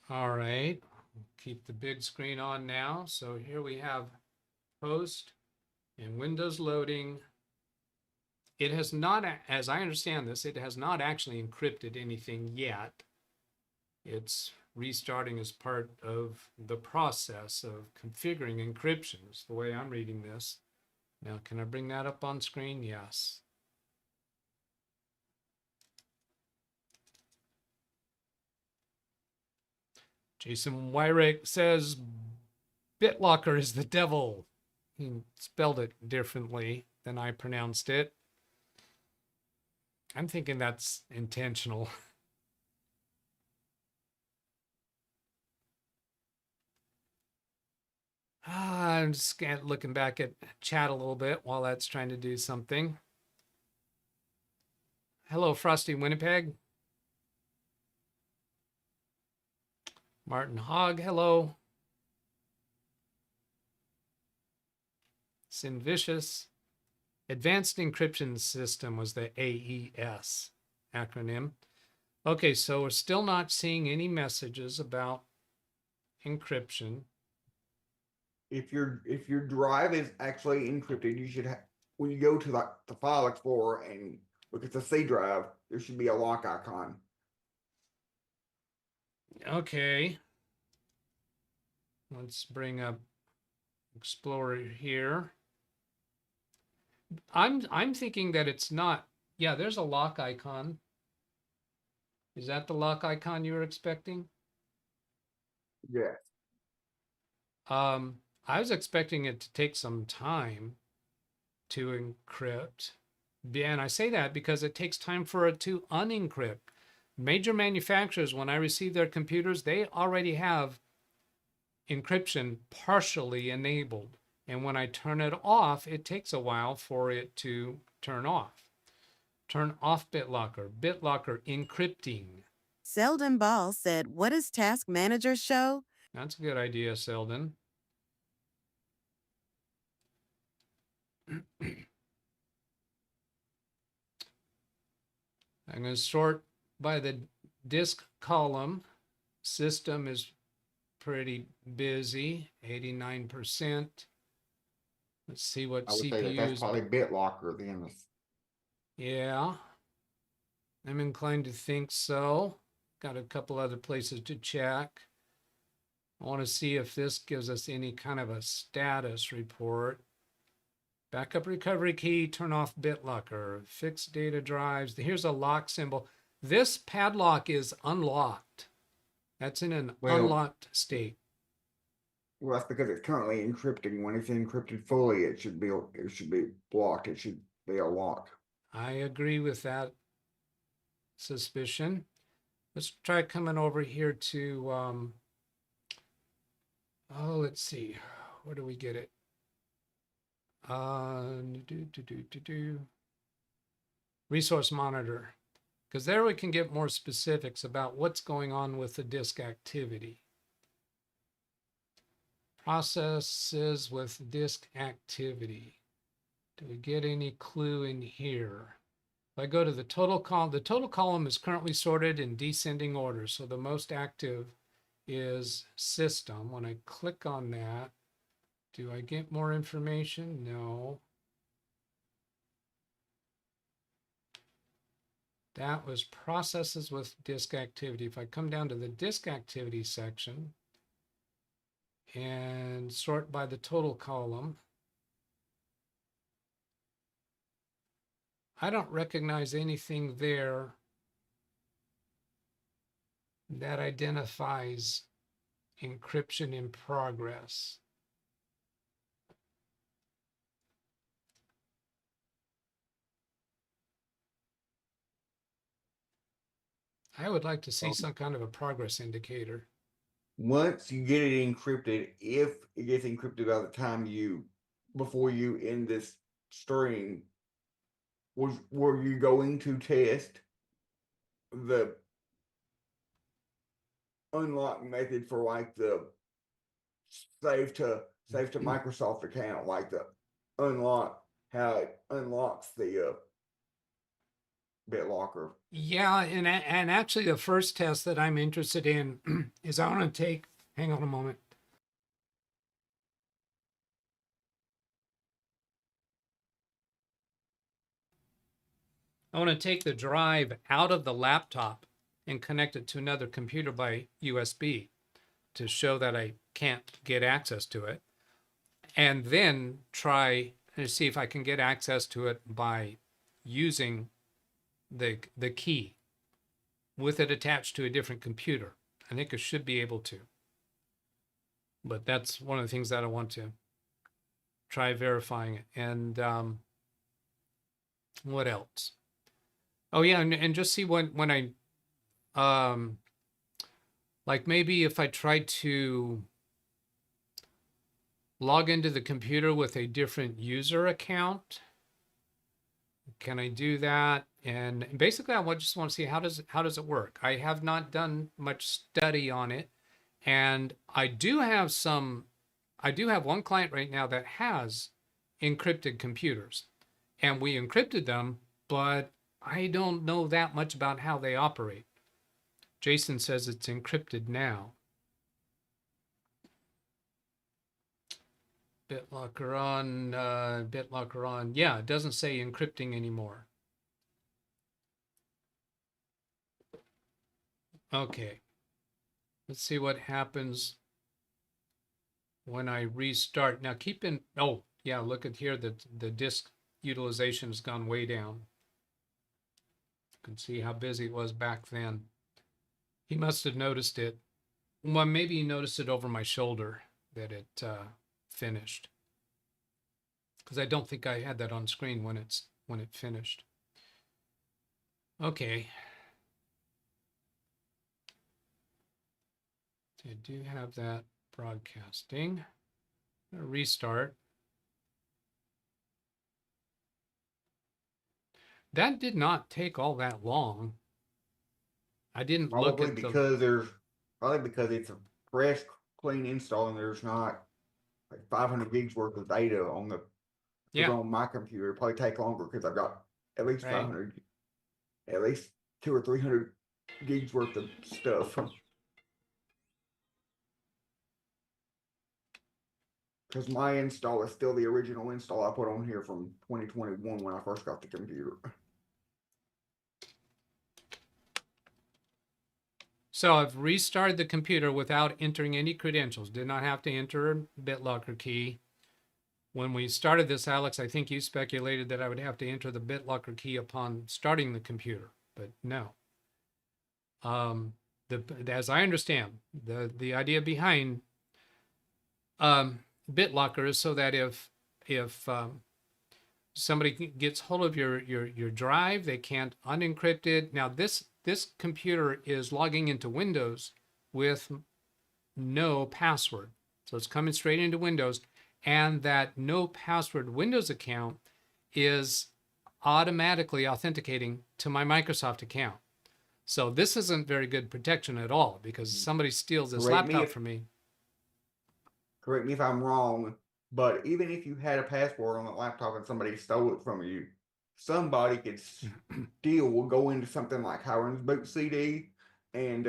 All right, keep the big screen on now. So here we have host and Windows loading. It has not, as I understand this, it has not actually encrypted anything yet. It's restarting as part of the process of configuring encryption, is the way I'm reading this. Now, can I bring that up on screen? Yes. Jason Wyrick says BitLocker is the devil. He spelled it differently than I pronounced it. I'm thinking that's intentional. I'm just looking back at chat a little bit while that's trying to do something. Hello, Frosty Winnipeg. Martin Hogg, hello. Sin Vicious. Advanced Encryption System was the AES acronym. Okay, so we're still not seeing any messages about encryption. If your drive is actually encrypted, you should when you go to the File Explorer and look at the C drive, there should be a lock icon. Okay. Let's bring up Explorer here. I'm thinking that it's not. Yeah, there's a lock icon. Is that the lock icon you were expecting? Yes. I was expecting it to take some time to encrypt. And I say that because it takes time for it to unencrypt. Major manufacturers, when I receive their computers, they already have encryption partially enabled. And when I turn it off, it takes a while for it to turn off. Turn off BitLocker. BitLocker encrypting. Selden Ball said, what does Task Manager show? That's a good idea, Selden. I'm going to sort by the disk column. System is pretty busy, 89%. Let's see what I would say that that's CPUs. probably BitLocker then. Yeah, I'm inclined to think so. Got a couple other places to check. I want to see if this gives us any kind of a status report. Backup recovery key, turn off BitLocker, fix data drives. Here's a lock symbol. This padlock is unlocked. That's in an unlocked state. Well, that's because it's currently encrypting. When it's encrypted fully, it should be blocked. It should be a lock. I agree with that suspicion. Let's try coming over here to, let's see. Where do we get it? Resource monitor. Because there we can get more specifics about what's going on with the disk activity. Processes with disk activity. Do we get any clue in here? If I go to the total column is currently sorted in descending order. So the most active is system. When I click on that, do I get more information? No. That was processes with disk activity. If I come down to the disk activity section and sort by the total column, I don't recognize anything there that identifies encryption in progress. I would like to see some kind of a progress indicator. Once you get it encrypted, if it gets encrypted by the time before you end this string, were you going to test the unlock method for like the save to Microsoft account, like the unlock, how it unlocks the BitLocker? Yeah, and actually the first test that I'm interested in is I want to take, hang on a moment. I want to take the drive out of the laptop and connect it to another computer by USB to show that I can't get access to it. And then try to see if I can get access to it by using the key with it attached to a different computer. I think I should be able to. But that's one of the things that I want to try verifying it. And what else? Oh yeah, and just see when I like maybe if I tried to log into the computer with a different user account, can I do that? And basically I just want to see how does it work. I have not done much study on it, and I do have one client right now that has encrypted computers, and we encrypted them, but I don't know that much about how they operate. Jason says it's encrypted now. BitLocker on, BitLocker on. Yeah, it doesn't say encrypting anymore. Okay. Let's see what happens when I restart. Now keep in, oh yeah, look at here that the disk utilization has gone way down. You can see how busy it was back then. He must have noticed it. Well, maybe he noticed it over my shoulder that it finished, because I don't think I had that on screen when it finished. Okay. I do have that broadcasting. I'm gonna restart. That did not take all that long. I didn't look Probably at the. because it's a fresh, clean install, and there's not like 500 gigs worth of data on the Yeah. on my computer. It'll probably take longer because I've got at least Right. 500, at least 200 or 300 gigs worth of stuff. Because my install is still the original install I put on here from 2021 when I first got the computer. So I've restarted the computer without entering any credentials. Did not have to enter a BitLocker key. When we started this, Alex, I think you speculated that I would have to enter the BitLocker key upon starting the computer, but no. As I understand, the idea behind BitLocker is so that if somebody gets hold of your drive, they can't unencrypt it. Now this computer is logging into Windows with no password, so it's coming straight into Windows. And that no password Windows account is automatically authenticating to my Microsoft account. So this isn't very good protection at all, because somebody steals this laptop from me. Correct me if I'm wrong, but even if you had a password on the laptop and somebody stole it from you, somebody could still go into something like Hiram's Boot CD and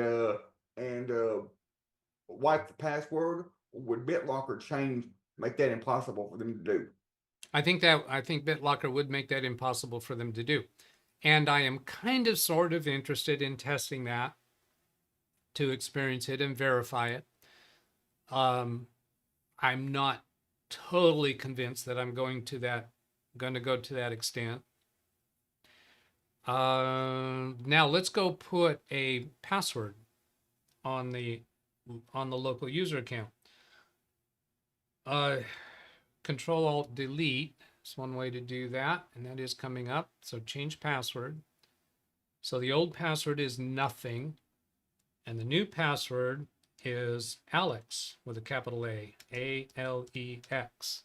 wipe the password. Would BitLocker make that impossible for them to do? I think BitLocker would make that impossible for them to do. And I am kind of sort of interested in testing that to experience it and verify it. I'm not totally convinced that I'm going to go to that extent. Now let's go put a password on the local user account. Control Alt Delete is one way to do that, and that is coming up. So change password. So the old password is nothing, and the new password is Alex with a capital A, ALEX.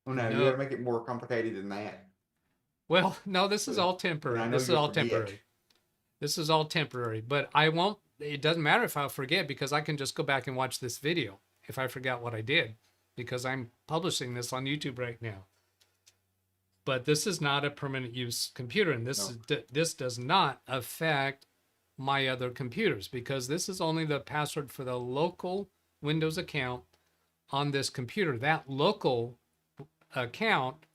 Oh no, you gotta make it more complicated than that. Well, no, this is all temporary. This is all temporary. This is all temporary, but I won't. It doesn't matter if I forget, because I can just go back and watch this video if I forgot what I did, because I'm publishing this on YouTube right now. But this is not a permanent use computer, and this does not affect my other computers, because this is only the password for the local Windows account on this computer. That local account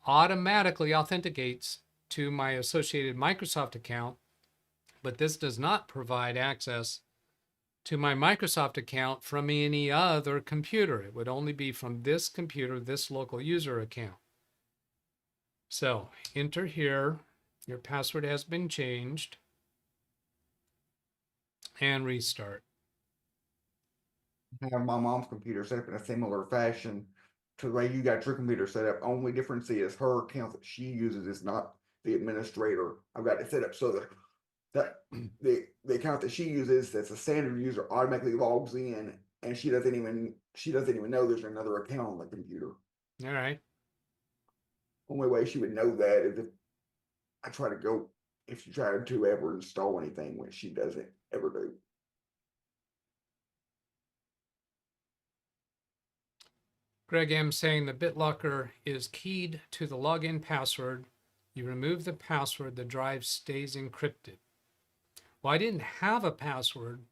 automatically authenticates to my associated Microsoft account, but this does not provide access to my Microsoft account from any other computer. It would only be from this computer, this local user account. So enter here, your password has been changed, and restart. I have my mom's computer set up in a similar fashion to the way you got your computer set up. Only difference is her account that she uses is not the administrator. I've got it set up so that the account that she uses, that's a standard user, automatically logs in, and she doesn't even know there's another account on the computer. All right. Only way she would know that is if she tried to ever install anything, which she doesn't ever do. Greg M saying the BitLocker is keyed to the login password. You remove the password, the drive stays encrypted. Well, I didn't have a password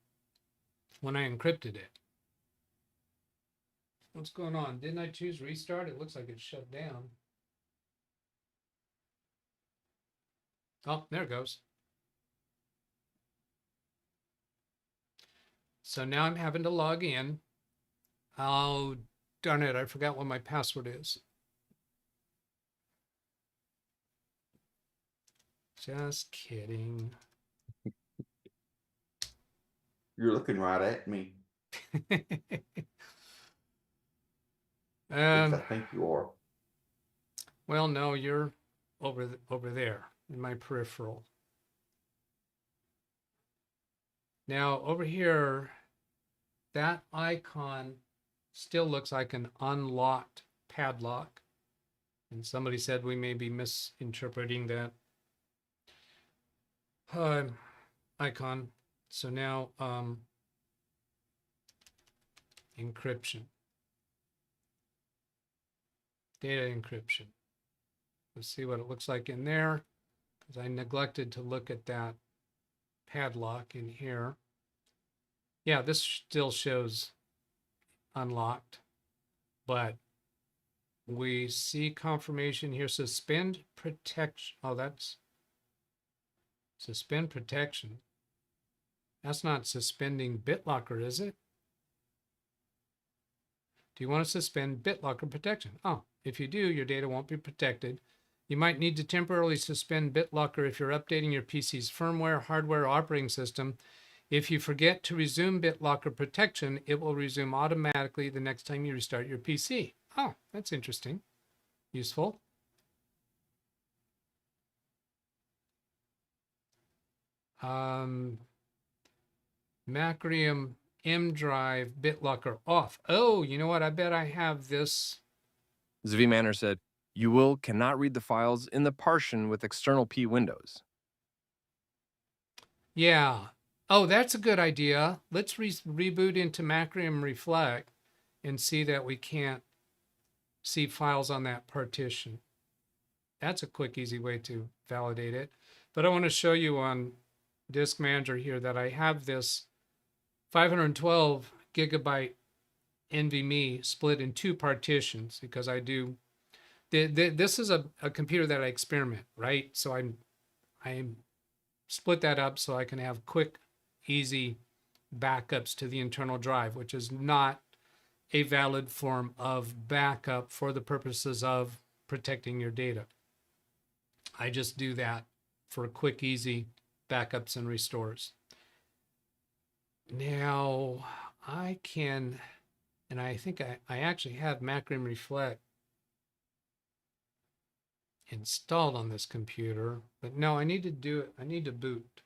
when I encrypted it. What's going on? Didn't I choose restart? It looks like it's shut down. Oh, there it goes. So now I'm having to log in. Oh, darn it, I forgot what my password is. Just kidding. You're looking right at me. I think you are. Well, no, you're over there in my peripheral. Now over here, that icon still looks like an unlocked padlock. And somebody said we may be misinterpreting that icon. So now encryption. Data encryption. Let's see what it looks like in there, because I neglected to look at that padlock in here. Yeah, this still shows unlocked, but we see confirmation here. Suspend protection. Oh, that's suspend protection. That's not suspending BitLocker, is it? Do you want to suspend BitLocker protection? Oh, if you do, your data won't be protected. You might need to temporarily suspend BitLocker if you're updating your PC's firmware, hardware, or operating system. If you forget to resume BitLocker protection, it will resume automatically the next time you restart your PC. Oh, that's interesting. Useful. Macrium M drive BitLocker off. Oh, you know what? I bet I have this. Zvimanner said, you will cannot read the files in the partition with external P windows. Yeah. Oh, that's a good idea. Let's reboot into Macrium Reflect and see that we can't see files on that partition. That's a quick, easy way to validate it. But I want to show you on Disk Manager here that I have this 512 gigabyte NVMe split in two partitions because I do. This is a computer that I experiment, right? So I split that up so I can have quick, easy backups to the internal drive, which is not a valid form of backup for the purposes of protecting your data. I just do that for quick, easy backups and restores. Now I can, and I think I actually have Macrium Reflect installed on this computer, but no, I need to do it. I need to boot.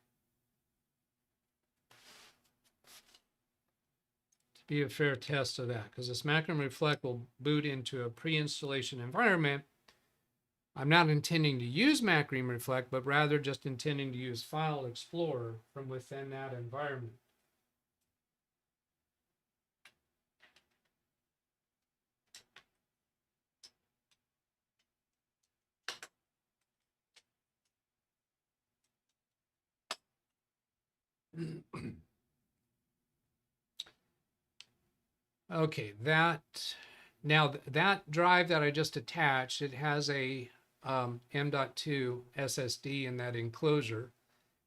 To be a fair test of that, because this Macrium Reflect will boot into a pre-installation environment. I'm not intending to use Macrium Reflect, but rather just intending to use File Explorer from within that environment. Okay, that drive that I just attached, it has a M.2 SSD in that enclosure,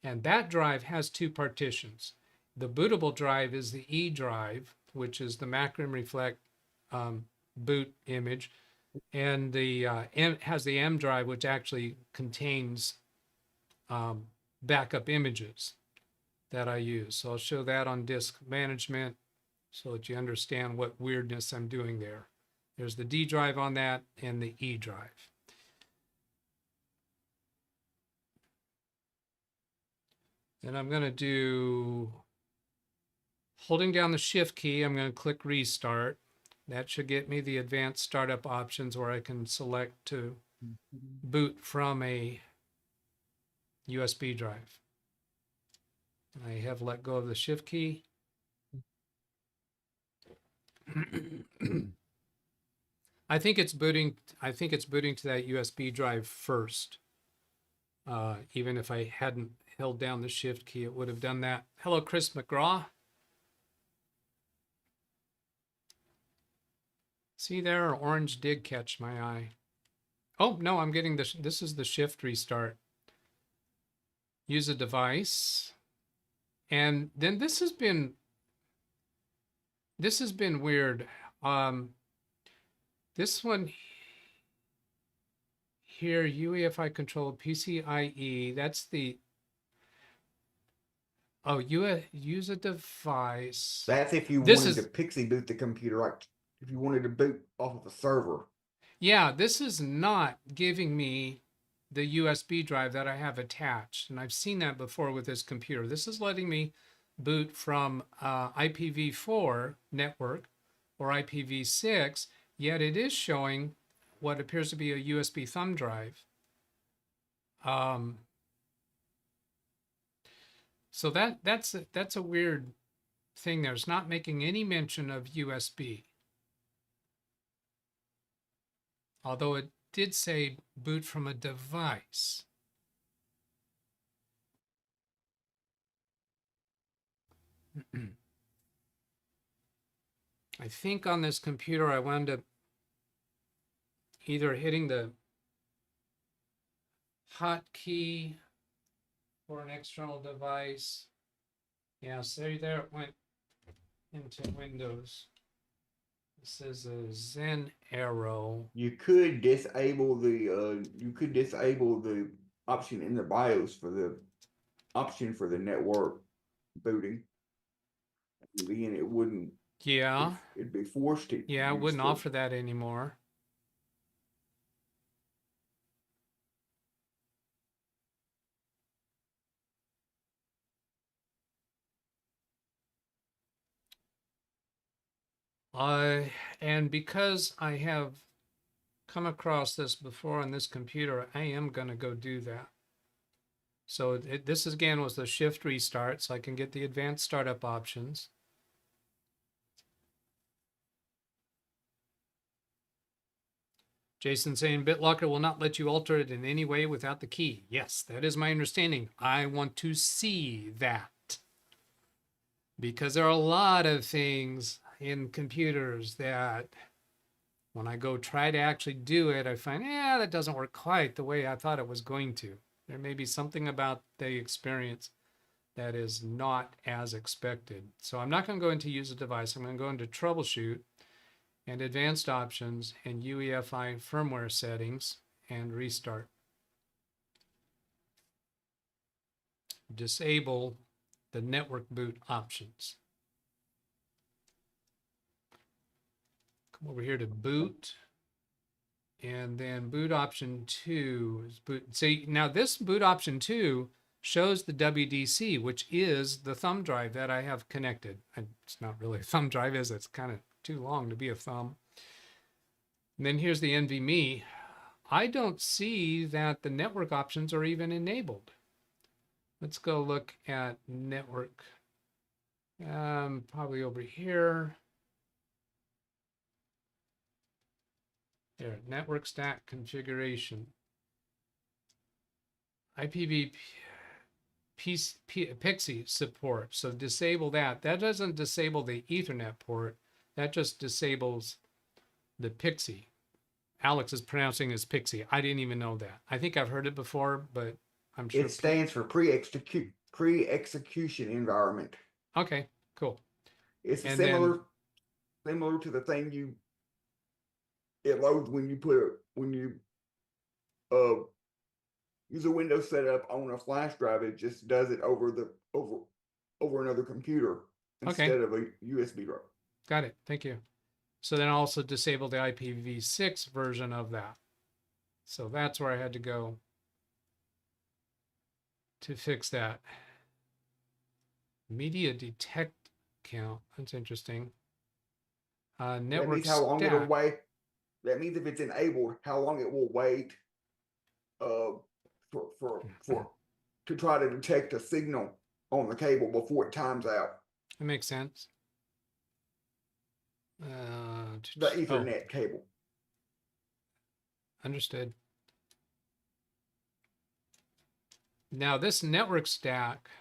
and that drive has two partitions. The bootable drive is the E drive, which is the Macrium Reflect boot image, and the has the M drive, which actually contains backup images that I use. So I'll show that on disk management so that you understand what weirdness I'm doing there. There's the D drive on that and the E drive. Then I'm going to do, holding down the Shift key, I'm going to click Restart. That should get me the advanced startup options where I can select to boot from a USB drive. I have let go of the Shift key. I think it's booting to that USB drive first. Even if I hadn't held down the Shift key, it would have done that. Hello, Chris McGraw. See there, orange did catch my eye. Oh, no, I'm getting this. This is the Shift restart. Use a device. And then this has been weird. This one here, UEFI control PCIe, that's the, oh, use a device. That's if you wanted to pixie boot the computer, like if you wanted to boot off of a server. Yeah, this is not giving me the USB drive that I have attached. And I've seen that before with this computer. This is letting me boot from IPv4 network or IPv6, yet it is showing what appears to be a USB thumb drive. So that's a weird thing there. It's not making any mention of USB. Although it did say boot from a device. I think on this computer I wound up either hitting the hotkey for an external device. Yeah, so there it went into Windows. This is a Zen arrow. You could disable the option in the BIOS for the option for the network booting. And then it wouldn't. Yeah. It'd be forced to. Yeah, I wouldn't offer that anymore. And because I have come across this before on this computer, I am going to go do that. So this again was the shift restart, so I can get the advanced startup options. Jason saying BitLocker will not let you alter it in any way without the key. Yes, that is my understanding. I want to see that. Because there are a lot of things in computers that when I go try to actually do it, I find, that doesn't work quite the way I thought it was going to. There may be something about the experience that is not as expected. So I'm not going to go into use a device. I'm going to go into troubleshoot and advanced options and UEFI firmware settings and restart. Disable the network boot options. Come over here to boot, and then boot option 2 is boot. See, now this boot option 2 shows the WDC, which is the thumb drive that I have connected. It's not really a thumb drive, is it? It's kind of too long to be a thumb. And then here's the NVMe. I don't see that the network options are even enabled. Let's go look at network. Probably over here. There, network stack configuration. IPv PXE support. So disable that. That doesn't disable the Ethernet port. That just disables the PXE. Alex is pronouncing it as PXE. I didn't even know that. I think I've heard it before, but I'm sure it stands for pre-execution environment. Okay, cool. It's similar to the thing it loads when you use a Windows setup on a flash drive. It just does it over another computer instead of a USB drive. Got it. Thank you. So then I also disable the IPv6 version of that. So that's where I had to go to fix that. Media detect count. That's interesting. Network that means how long stack. it'll wait. That means if it's enabled, how long it will wait to try to detect a signal on the cable before it times out. That makes sense. The Ethernet cable. Understood. Now this network stack,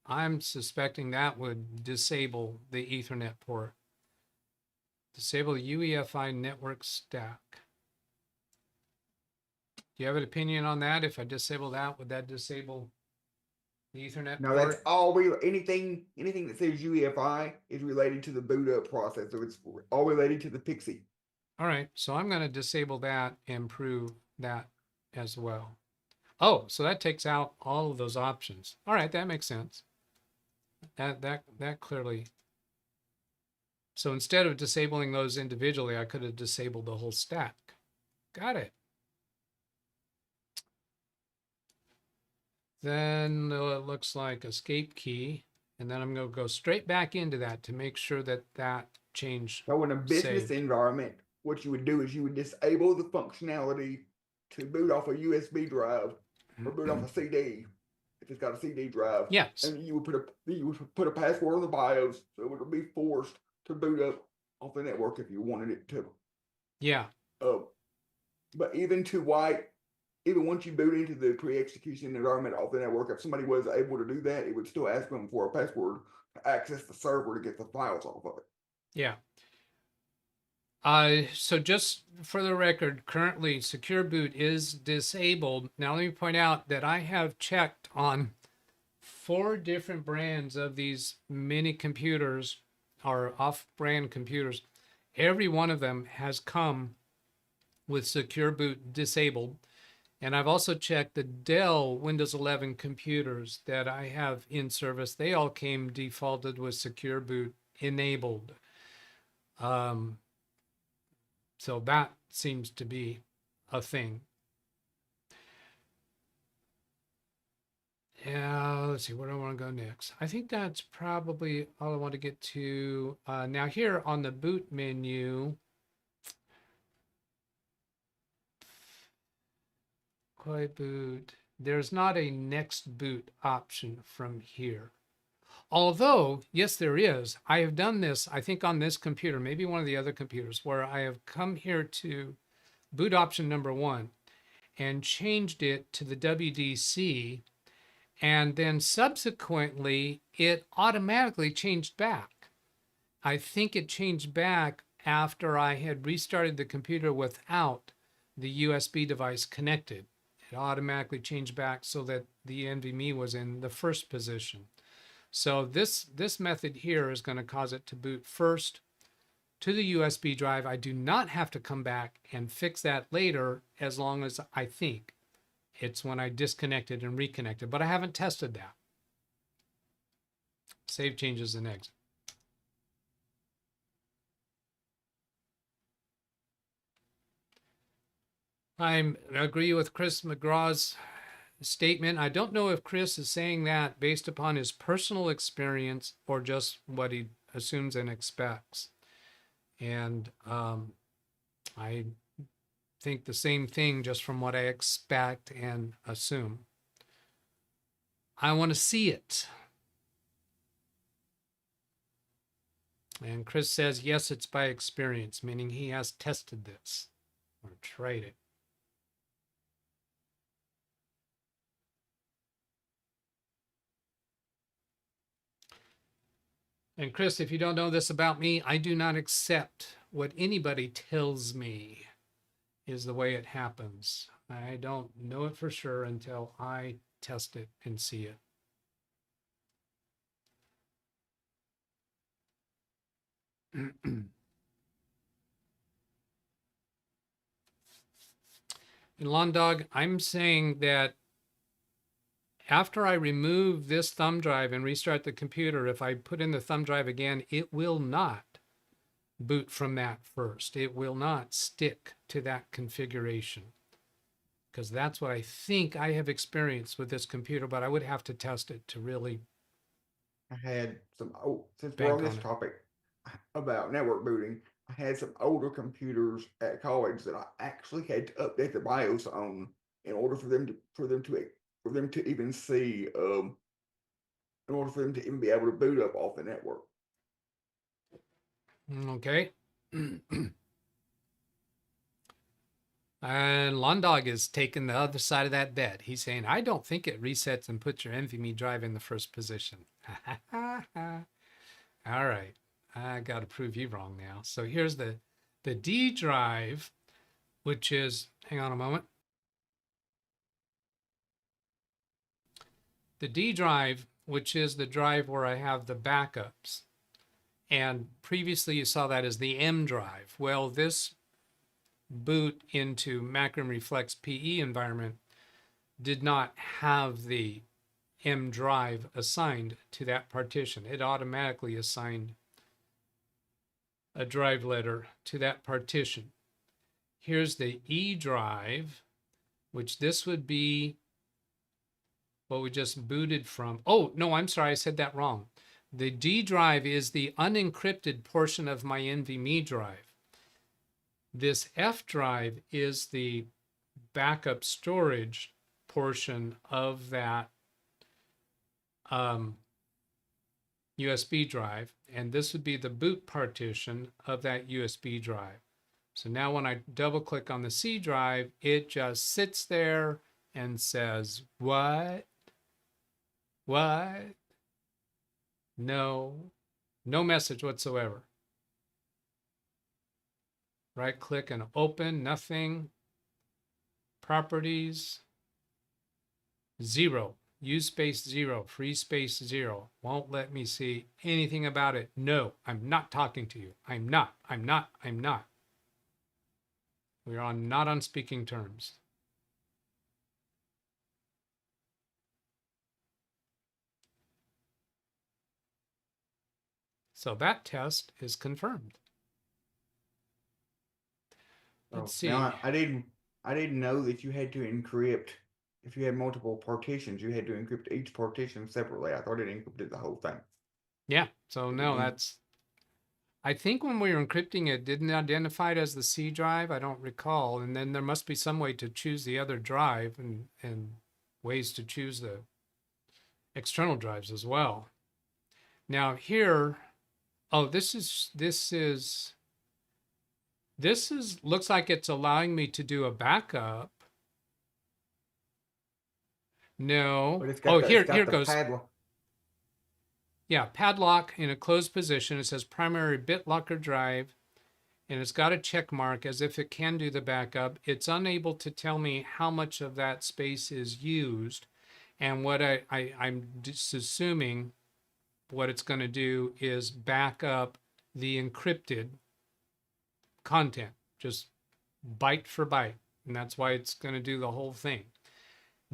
I'm suspecting that would disable the Ethernet port. Disable UEFI network stack. Do you have an opinion on that? If I disable that, would that disable the Ethernet No, port? that's all anything that says UEFI is related to the boot up process. So it's all related to the PXE. All right, so I'm going to disable that and prove that as well. Oh, so that takes out all of those options. All right, that makes sense. That clearly. So instead of disabling those individually, I could have disabled the whole stack. Got it. Then it looks like escape key, and then I'm going to go straight back into that to make sure that that change. So in a business environment, what you would do is you would disable the functionality to boot off a USB drive or boot off a CD if it's got a CD drive. Yes. And you would put a password on the BIOS, so it would be forced to boot up off the network if you wanted it to. Yeah. But even once you boot into the pre-execution environment off the network, if somebody was able to do that, it would still ask them for a password to access the server to get the files off of it. Yeah. So just for the record, currently Secure Boot is disabled. Now let me point out that I have checked on 4 different brands of these mini computers or off-brand computers. Every one of them has come with Secure Boot disabled. And I've also checked the Dell Windows 11 computers that I have in service. They all came defaulted with Secure Boot enabled. So that seems to be a thing. Yeah, let's see, where do I want to go next? I think that's probably all I want to get to. Now here on the boot menu, quiet boot, there's not a next boot option from here. Although, yes, there is. I have done this, I think on this computer, maybe one of the other computers, where I have come here to boot option number 1 and changed it to the WDC, and then subsequently it automatically changed back. I think it changed back after I had restarted the computer without the USB device connected. It automatically changed back so that the NVMe was in the first position. So this method here is going to cause it to boot first to the USB drive. I do not have to come back and fix that later, as long as I think it's when I disconnected and reconnected, but I haven't tested that. Save changes and exit. I agree with Chris McGraw's statement. I don't know if Chris is saying that based upon his personal experience or just what he assumes and expects. And I think the same thing just from what I expect and assume. I want to see it. And Chris says, yes, it's by experience, meaning he has tested this or tried it. And Chris, if you don't know this about me, I do not accept what anybody tells me is the way it happens. I don't know it for sure until I test it and see it. In Lawn Dog, I'm saying that after I remove this thumb drive and restart the computer, if I put in the thumb drive again, it will not boot from that first. It will not stick to that configuration, because that's what I think I have experienced with this computer, but I would have to test it to really. I had some, since we're on this topic about network booting, I had some older computers at college that I actually had to update the BIOS on in order for them to even see, in order for them to even be able to boot up off the network. Okay. And Londog is taking the other side of that bet. He's saying, I don't think it resets and puts your NVMe drive in the first position. All right. I got to prove you wrong now. So here's the D drive, which is, hang on a moment. The D drive, which is the drive where I have the backups. And previously you saw that as the M drive. Well, this boot into Macrim Reflex PE environment did not have the M drive assigned to that partition. It automatically assigned a drive letter to that partition. Here's the E drive, which this would be what we just booted from. Oh, no, I'm sorry, I said that wrong. The D drive is the unencrypted portion of my NVMe drive. This F drive is the backup storage portion of that USB drive, and this would be the boot partition of that USB drive. So now when I double click on the C drive, it just sits there and says, what? What? No message whatsoever. Right click and open, nothing. Properties, 0. Use space 0, free space 0. Won't let me see anything about it. No, I'm not talking to you. I'm not. We're not on speaking terms. So that test is confirmed. Let's see. Now, I didn't know that you had to encrypt. If you had multiple partitions, you had to encrypt each partition separately. I thought it encrypted the whole thing. Yeah, so no, that's, I think when we were encrypting it, didn't identify it as the C drive. I don't recall. And then there must be some way to choose the other drive and ways to choose the external drives as well. Now here, oh, this looks like it's allowing me to do a backup. No. Oh, here it goes. Padlock. Yeah, padlock in a closed position. It says primary Bitlocker drive, and it's got a check mark as if it can do the backup. It's unable to tell me how much of that space is used. And what I'm just assuming what it's going to do is back up the encrypted content, just byte for byte. And that's why it's going to do the whole thing.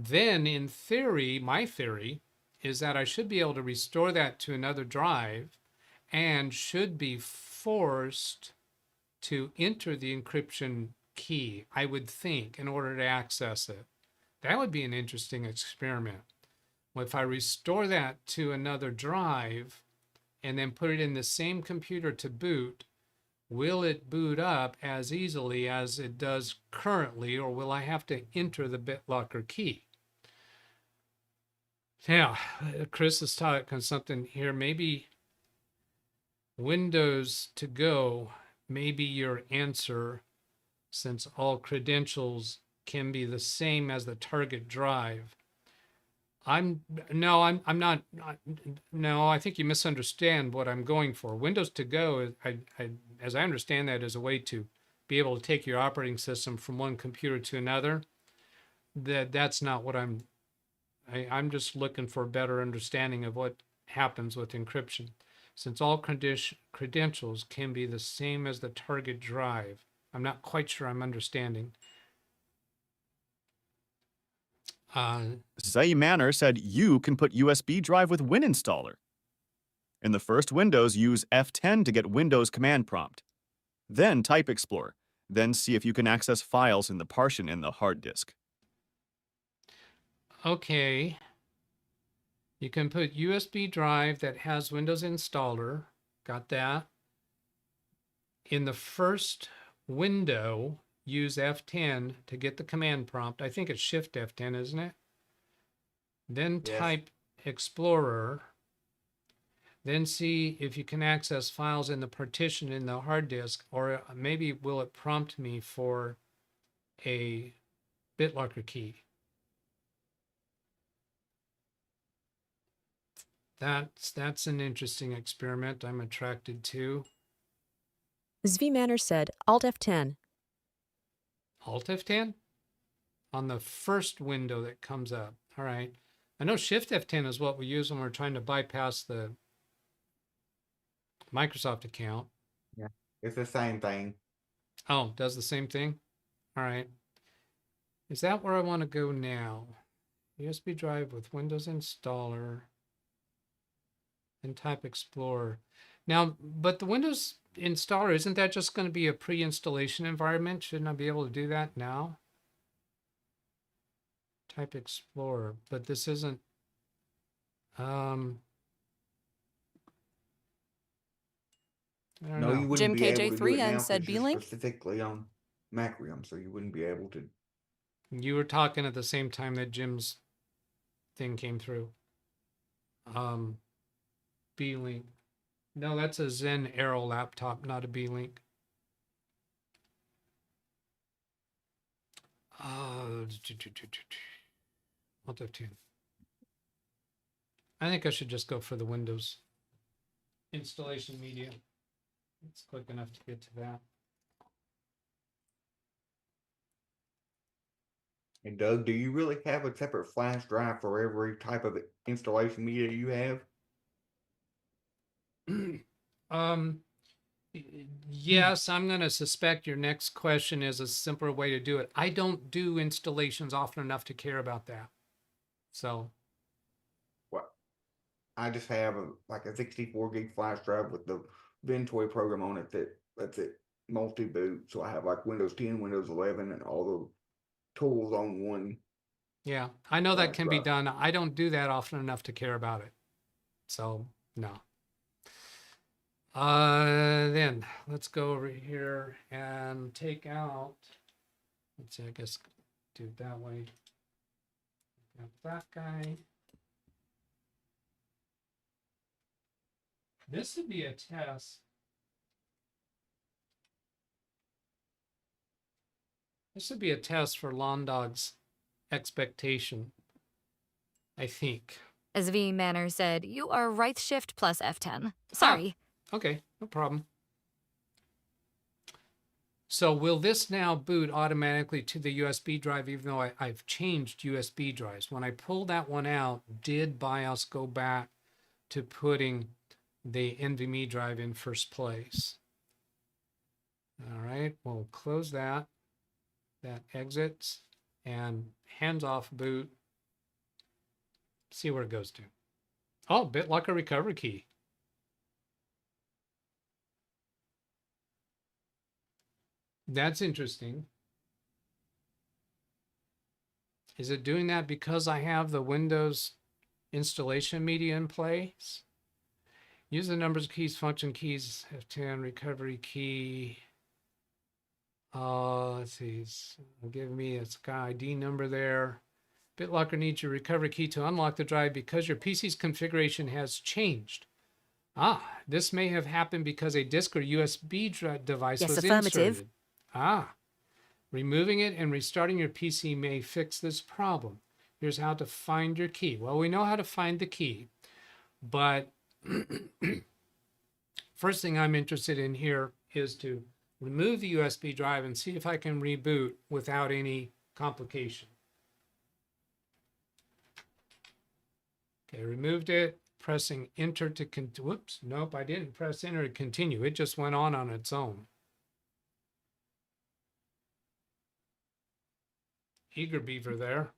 Then in theory, my theory is that I should be able to restore that to another drive and should be forced to enter the encryption key, I would think, in order to access it. That would be an interesting experiment. Well, if I restore that to another drive and then put it in the same computer to boot, will it boot up as easily as it does currently, or will I have to enter the BitLocker key? Yeah, Chris is talking something here. Maybe Windows to go may be your answer, since all credentials can be the same as the target drive. I'm not. No, I think you misunderstand what I'm going for. Windows to go, as I understand that, is a way to be able to take your operating system from one computer to another. That's not what I'm just looking for a better understanding of what happens with encryption. Since all credentials can be the same as the target drive, I'm not quite sure I'm understanding. Zay Manor said you can put USB drive with Win installer. In the first Windows, use F10 to get Windows command prompt. Then type Explorer. Then see if you can access files in the partition in the hard disk. Okay. You can put USB drive that has Windows installer. Got that. In the first window, use F10 to get the command prompt. I think it's Shift F10, isn't it? Then type Explorer. Then see if you can access files in the partition in the hard disk, or maybe will it prompt me for a BitLocker key. That's an interesting experiment I'm attracted to. Zvi Manor said Alt F10. Alt F10? On the first window that comes up. All right. I know Shift F10 is what we use when we're trying to bypass the Microsoft account. Yeah, it's the same thing. Oh, does the same thing? All right. Is that where I want to go now? USB drive with Windows installer. And type Explorer. Now, but the Windows installer, isn't that just going to be a pre-installation environment? Shouldn't I be able to do that now? Type Explorer, but this isn't. I don't No, know. you wouldn't Jim be able to do it KJ3N now said 'cause you're Beelink. specifically on Macrium, so you wouldn't be able to. You were talking at the same time that Jim's thing came through. Beelink. No, that's a Zen Aero laptop, not a Beelink. Alt F10. I think I should just go for the Windows installation media. It's quick enough to get to that. And Doug, do you really have a separate flash drive for every type of installation media you have? Yes, I'm going to suspect your next question is a simpler way to do it. I don't do installations often enough to care about that. So, What? I just have like a 64 gig flash drive with the Ventoy program on it that's it multi-boot. So I have like Windows 10, Windows 11, and all the tools on one. yeah, I know that flash can be drive. done. I don't do that often enough to care about it. So, no. Then let's go over here and take out, let's see, I guess do it that way. Got that guy. This would be a test. This would be a test for Londog's expectation, I think. As V Manor said, you are right shift plus F10. Sorry. Okay, no problem. So will this now boot automatically to the USB drive, even though I've changed USB drives? When I pull that one out, did BIOS go back to putting the NVMe drive in first place? All right, we'll close that. That exits and hands off boot. See where it goes to. Oh, Bitlocker recovery key. That's interesting. Is it doing that because I have the Windows installation media in place? Use the numbers, keys, function keys, F10, recovery key. Let's see, it's give me a Sky ID number there. Bitlocker needs your recovery key to unlock the drive because your PC's configuration has changed. This may have happened because a disk or USB device was inserted. Removing it and restarting your PC may fix this problem. Here's how to find your key. Well, we know how to find the key, but first thing I'm interested in here is to remove the USB drive and see if I can reboot without any complication. Okay, removed it, pressing enter to whoops, nope, I didn't press enter to continue. It just went on its own. Eager Beaver there.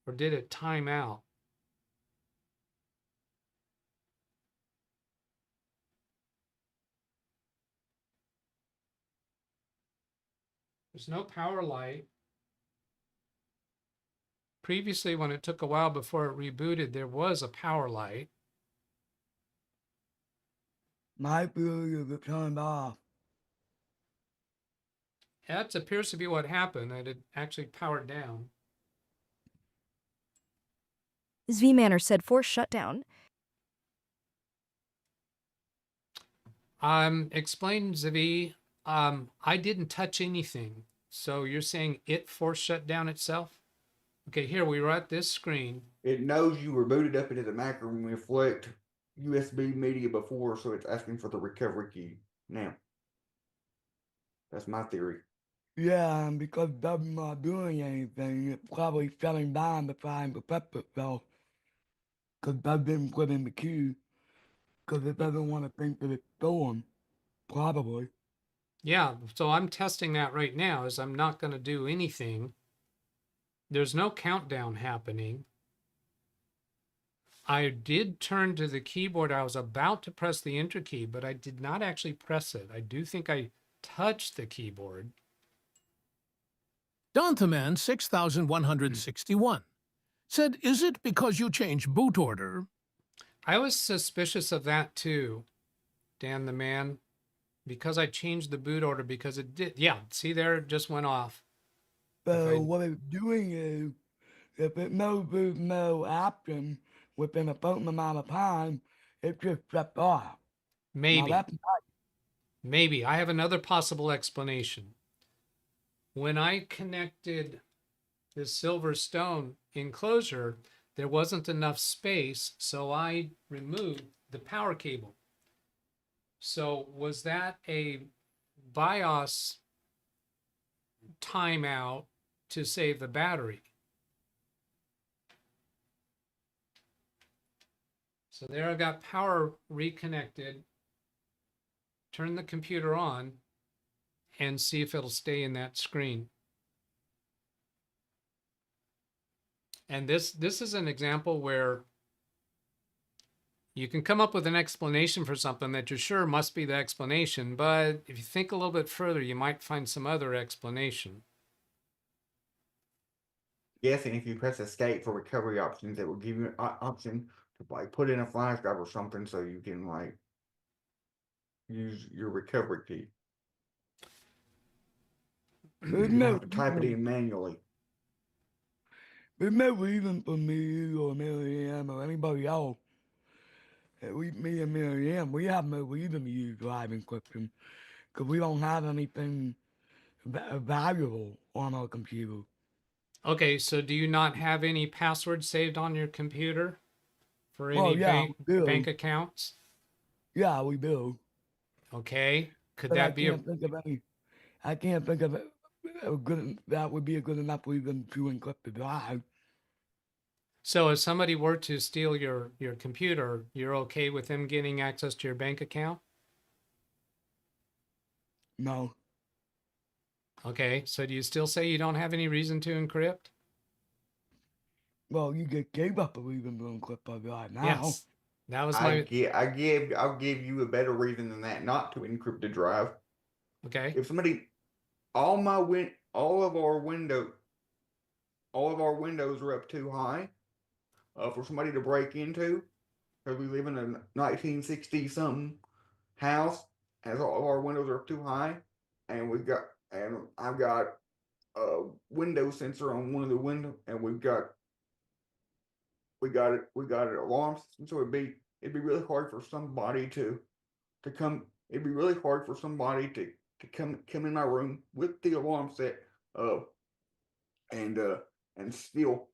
Or did it time out? There's no power light. Previously, when it took a while before it rebooted, there was a power light. Might be able to turn it off. That appears to be what happened, that it actually powered down. V Manor said force shutdown. Explain, Zavi. I didn't touch anything. So you're saying it force shut down itself? Okay, here we were at this screen. It knows you were booted up into the Macrium Reflect USB media before, so it's asking for the recovery key now. That's my theory. Yeah, and because that's not doing anything, it's probably shutting down to try and protect itself. Because that didn't put in the key. Because it doesn't want to think that it's stolen. Probably. Yeah, so I'm testing that right now as I'm not going to do anything. There's no countdown happening. I did turn to the keyboard. I was about to press the enter key, but I did not actually press it. I do think I touched the keyboard. Dantaman 6161 said, is it because you changed boot order? I was suspicious of that too, Dan the Man. because I changed the boot order because it did. Yeah, see there, it just went off. So what it's doing is, if it knows there's no option within a certain amount of time, it just shuts off. Maybe. Now that's Maybe. I have another possible explanation. When I connected this silver stone enclosure, there wasn't enough space, so I removed the power cable. So was that a BIOS timeout to save the battery? So there I got power reconnected, turn the computer on, and see if it'll stay in that screen. And this is an example where you can come up with an explanation for something that you're sure must be the explanation, but if you think a little bit further, you might find some other explanation. Yes, and if you press escape for recovery options, it will give you an option to like put in a flash drive or something so you can like use your recovery key. You don't have to type it in manually. There's no reason for me or Miriam or anybody else, at least me and Miriam, we have no reason to use Drive Encryption because we don't have anything valuable on our computer. Okay, so do you not have any passwords saved on your computer for any bank accounts? Yeah, we do. Okay, could But that be a... I can't think of it. That would be a good enough reason to encrypt the drive. So if somebody were to steal your computer, you're okay with them getting access to your bank account? No. Okay, so do you still say you don't have any reason to encrypt? Well, you just gave up a reason to encrypt our drive now. Yes, that was my... I'll give you a better reason than that not to encrypt the drive. Okay. If somebody, all of our windows are up too high for somebody to break into, because we live in a 1960 something house, and all of our windows are up too high, and I've got a window sensor on one of the windows, and we got an alarm system, so it'd be really hard for somebody to come. It'd be really hard for somebody to come in my room with the alarm set and steal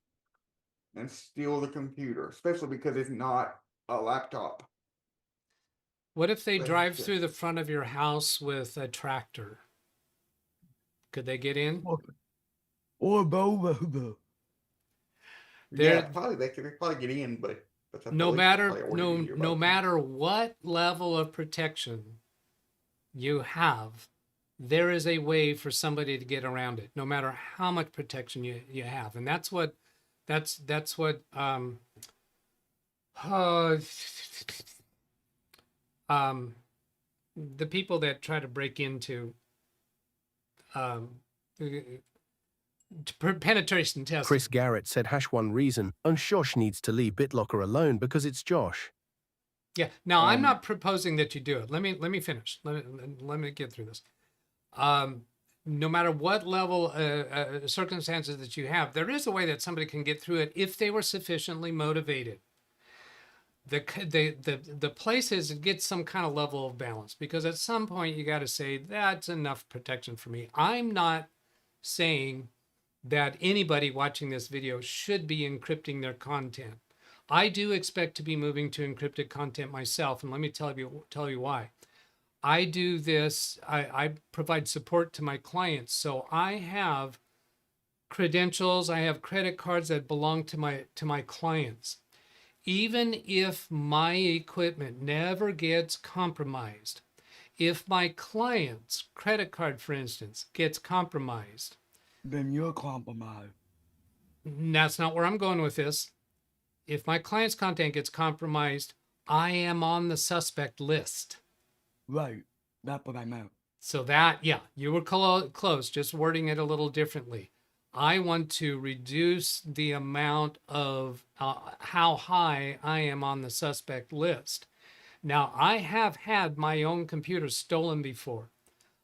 the computer, especially because it's not a laptop. What if they drive through the front of your house with a tractor? Could they get in? Or both. Yeah, probably they could probably get in, but no matter what level of protection you have, there is a way for somebody to get around it, no matter how much protection you have. And that's what the people that try to break into penetration testing. Chris Garrett said #1 reason, and Josh needs to leave BitLocker alone because it's Josh. Yeah. Now I'm not proposing that you do it. Let me finish. Let me get through this. No matter what level circumstances that you have, there is a way that somebody can get through it if they were sufficiently motivated. The place is to get some kind of level of balance, because at some point you got to say that's enough protection for me. I'm not saying that anybody watching this video should be encrypting their content. I do expect to be moving to encrypted content myself, and let me tell you why. I do this, I provide support to my clients. So I have credentials, I have credit cards that belong to my clients. Even if my equipment never gets compromised, if my client's credit card, for instance, gets compromised, then you're compromised. That's not where I'm going with this. If my client's content gets compromised, I am on the suspect list. Right. That's what I meant. So that, yeah, you were close, just wording it a little differently. I want to reduce the amount of how high I am on the suspect list. Now, I have had my own computer stolen before.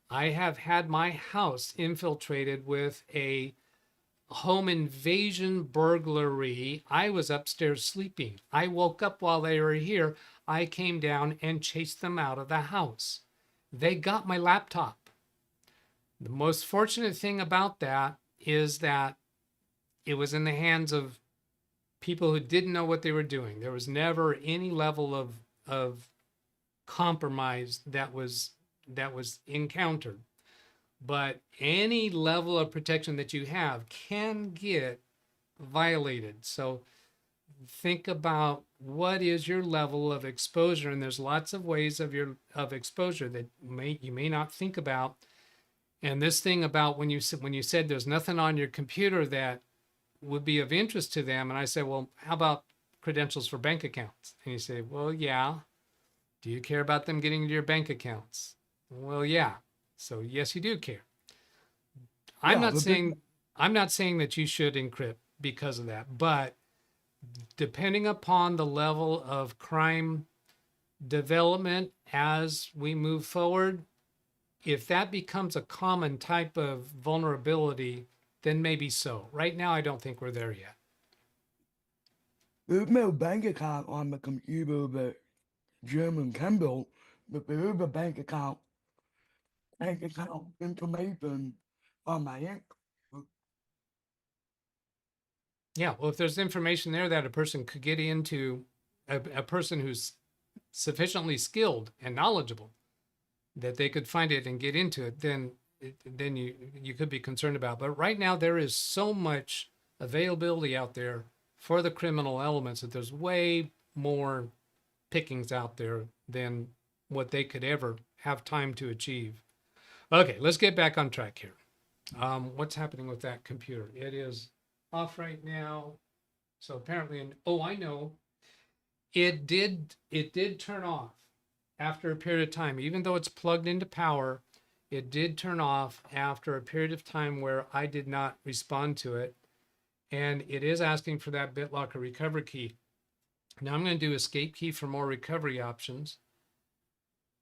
I have had my house infiltrated with a home invasion burglary. I was upstairs sleeping. I woke up while they were here. I came down and chased them out of the house. They got my laptop. The most fortunate thing about that is that it was in the hands of people who didn't know what they were doing. There was never any level of compromise that was encountered. But any level of protection that you have can get violated. So think about what is your level of exposure, and there's lots of ways of exposure that you may not think about. And this thing about when you said there's nothing on your computer that would be of interest to them, and I said, well, how about credentials for bank accounts? And you say, well, yeah. Do you care about them getting into your bank accounts? Well, yeah. So yes, you do care. I'm not saying that you should encrypt because of that, but depending upon the level of crime development as we move forward, if that becomes a common type of vulnerability, then maybe so. Right now, I don't think we're there yet. There's no bank account on the computer that German can build, but there is a bank account information on my end. Yeah, well, if there's information there that a person could get into, a person who's sufficiently skilled and knowledgeable, that they could find it and get into it, then you could be concerned about. But right now, there is so much availability out there for the criminal elements that there's way more pickings out there than what they could ever have time to achieve. Okay, let's get back on track here. What's happening with that computer? It is off right now. So apparently, oh, I know. It did turn off after a period of time. Even though it's plugged into power, it did turn off after a period of time where I did not respond to it. And it is asking for that BitLocker recovery key. Now I'm going to do escape key for more recovery options.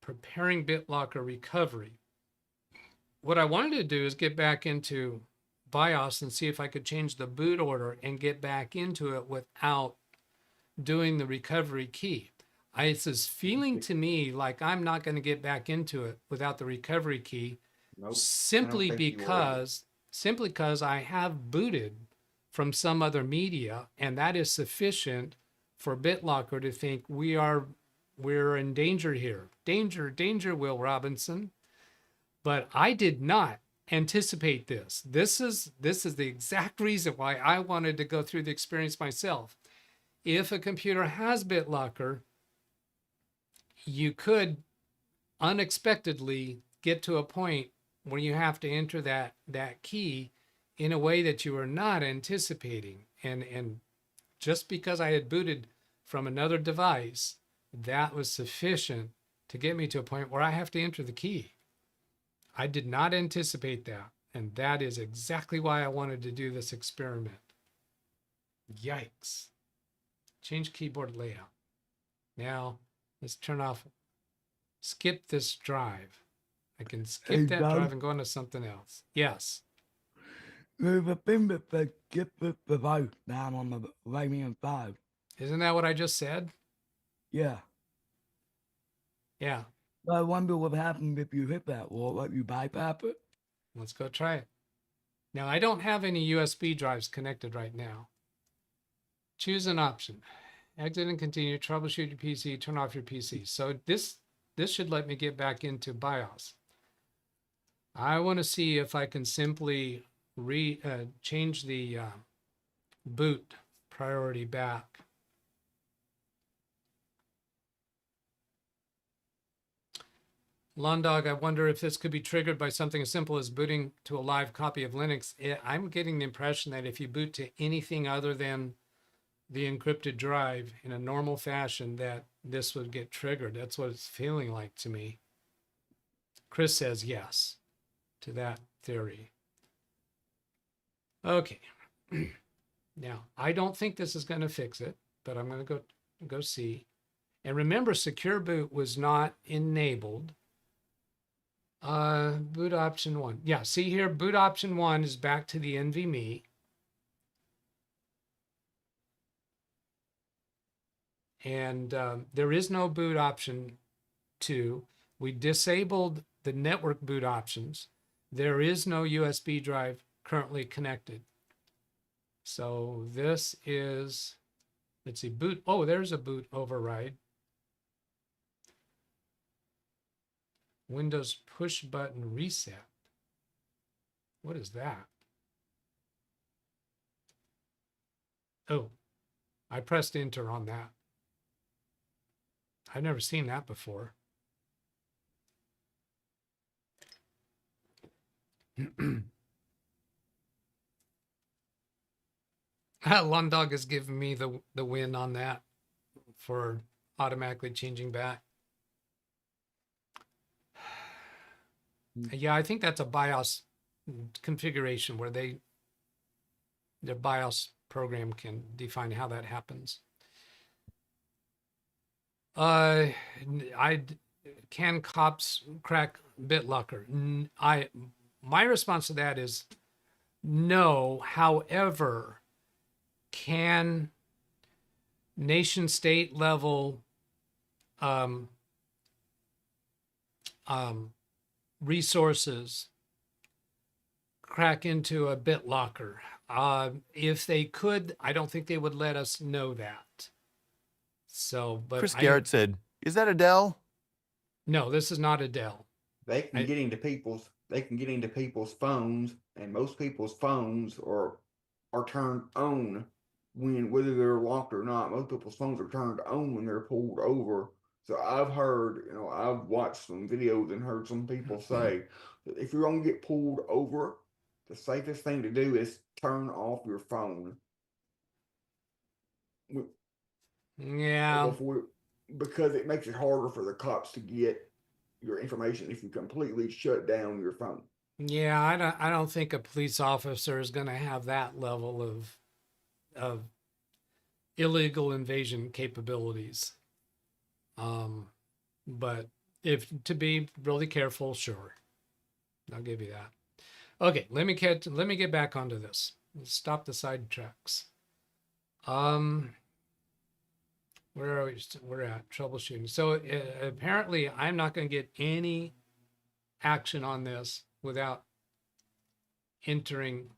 Preparing BitLocker recovery. What I wanted to do is get back into BIOS and see if I could change the boot order and get back into it without doing the recovery key. It's this feeling to me like I'm not going to get back into it without the recovery key, simply because I have booted from some other media, and that is sufficient for BitLocker to think we're in danger here. Danger, Will Robinson. But I did not anticipate this. This is the exact reason why I wanted to go through the experience myself. If a computer has BitLocker, you could unexpectedly get to a point where you have to enter that key in a way that you were not anticipating. And just because I had booted from another device, that was sufficient to get me to a point where I have to enter the key. I did not anticipate that. And that is exactly why I wanted to do this experiment. Yikes. Change keyboard layout. Now, let's turn off, skip this drive. I can skip that drive and go into something else. Yes. There's a thing that says skip this device down on the right-hand side. Isn't that what I just said? Yeah. Yeah. I wonder what happens if you hit that. Will it let you bypass it? Let's go try it. Now, I don't have any USB drives connected right now. Choose an option. Exit and continue, troubleshoot your PC, turn off your PC. So this should let me get back into BIOS. I want to see if I can simply change the boot priority back. Londog, I wonder if this could be triggered by something as simple as booting to a live copy of Linux. I'm getting the impression that if you boot to anything other than the encrypted drive in a normal fashion, that this would get triggered. That's what it's feeling like to me. Chris says yes to that theory. Okay. Now, I don't think this is going to fix it, but I'm going to go see. And remember, secure boot was not enabled. Boot option 1. Yeah, see here, boot option 1 is back to the NVMe. And there is no boot option 2. We disabled the network boot options. There is no USB drive currently connected. So this is, let's see, boot. Oh, there's a boot override. Windows push button reset. What is that? Oh, I pressed enter on that. I've never seen that before. Lundog has given me the win on that for automatically changing back. Yeah, I think that's a BIOS configuration where their BIOS program can define how that happens. Can cops crack BitLocker? My response to that is no. However, can nation state level resources crack into a BitLocker? If they could, I don't think they would let us know that. So, but Chris Garrett said, "Is that Adele?" No, this is not Adele. They can get into people's phones, and most people's phones are turned on when, whether they're locked or not. Most people's phones are turned on when they're pulled over. So I've heard, I've watched some videos and heard some people say that if you're gonna get pulled over, the safest thing to do is turn off your phone. Yeah. Because it makes it harder for the cops to get your information if you completely shut down your phone. Yeah, I don't think a police officer is going to have that level of illegal invasion capabilities. But if to be really careful, sure, I'll give you that. Okay, let me get back onto this. Let's stop the sidetracks. Where are we? We're at troubleshooting. So apparently, I'm not going to get any action on this without entering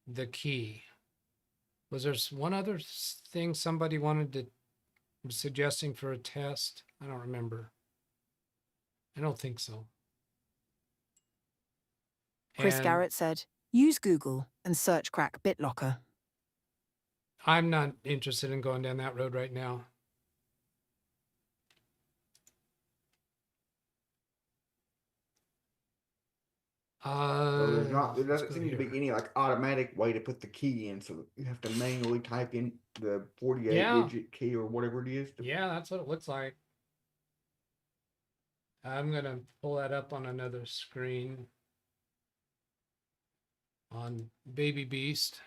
the key. Was there one other thing somebody was suggesting for a test? I don't remember. I don't think so. Chris Garrett said, use Google and search crack BitLocker. I'm not interested in going down that road right now. There doesn't seem to be any automatic way to put the key in, so you have to manually type in the 48-digit key or whatever it is. Yeah, that's what it looks like. I'm gonna pull that up on another screen on Baby Beast.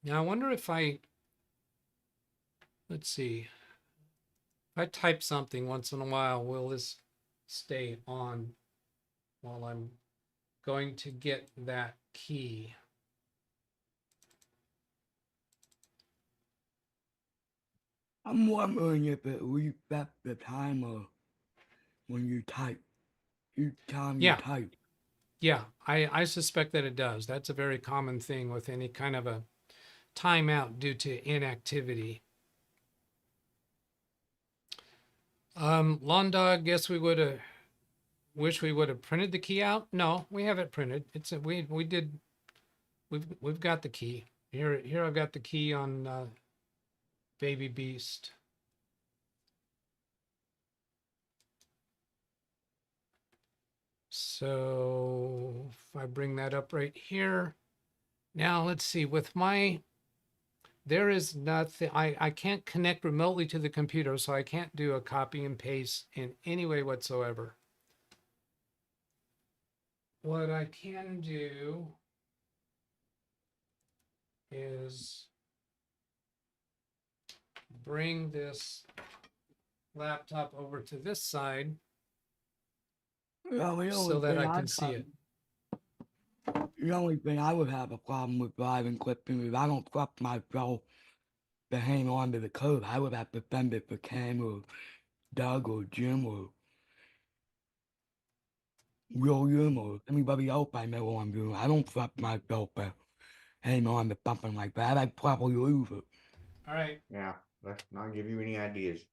Now I wonder if let's see, if I type something once in a while, will this stay on while I'm going to get that key? I'm wondering if it resets the timer when you type. Each time you type. Yeah, I suspect that it does. That's a very common thing with any kind of a timeout due to inactivity. Londog, guess we would have wish we would have printed the key out. No, we have it printed. We've got the key. Here I've got the key on Baby Beast. So if I bring that up right here, now let's see, there is nothing, I can't connect remotely to the computer, so I can't do a copy and paste in any way whatsoever. What I can do is bring this laptop over to this side Well, the so only that thing I can I'd see it. The only thing I would have a problem with driving Encryption is I don't trust myself to hang on to the code. I would have to send it to Ken or Doug or Jim or William or anybody else I know on Zoom. I don't trust myself to hang on to something like that. I'd probably lose it. All right, Yeah, let's not give you any ideas.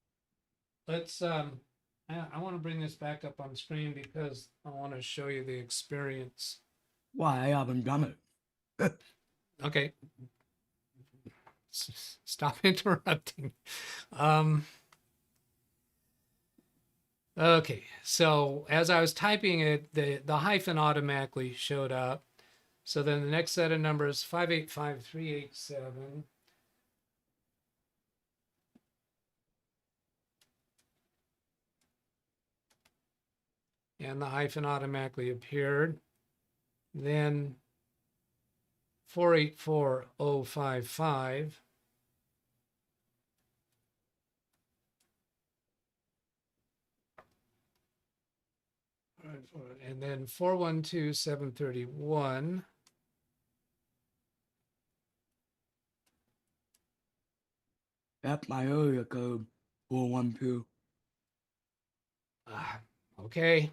let's I want to bring this back up on screen because I want to show you the experience. Why, I haven't done it. Okay. Stop interrupting. Okay, so as I was typing it, the hyphen automatically showed up. So then the next set of numbers, 585387. And the hyphen automatically appeared. Then 484055. And then 412731. That's my area code, 412. Okay.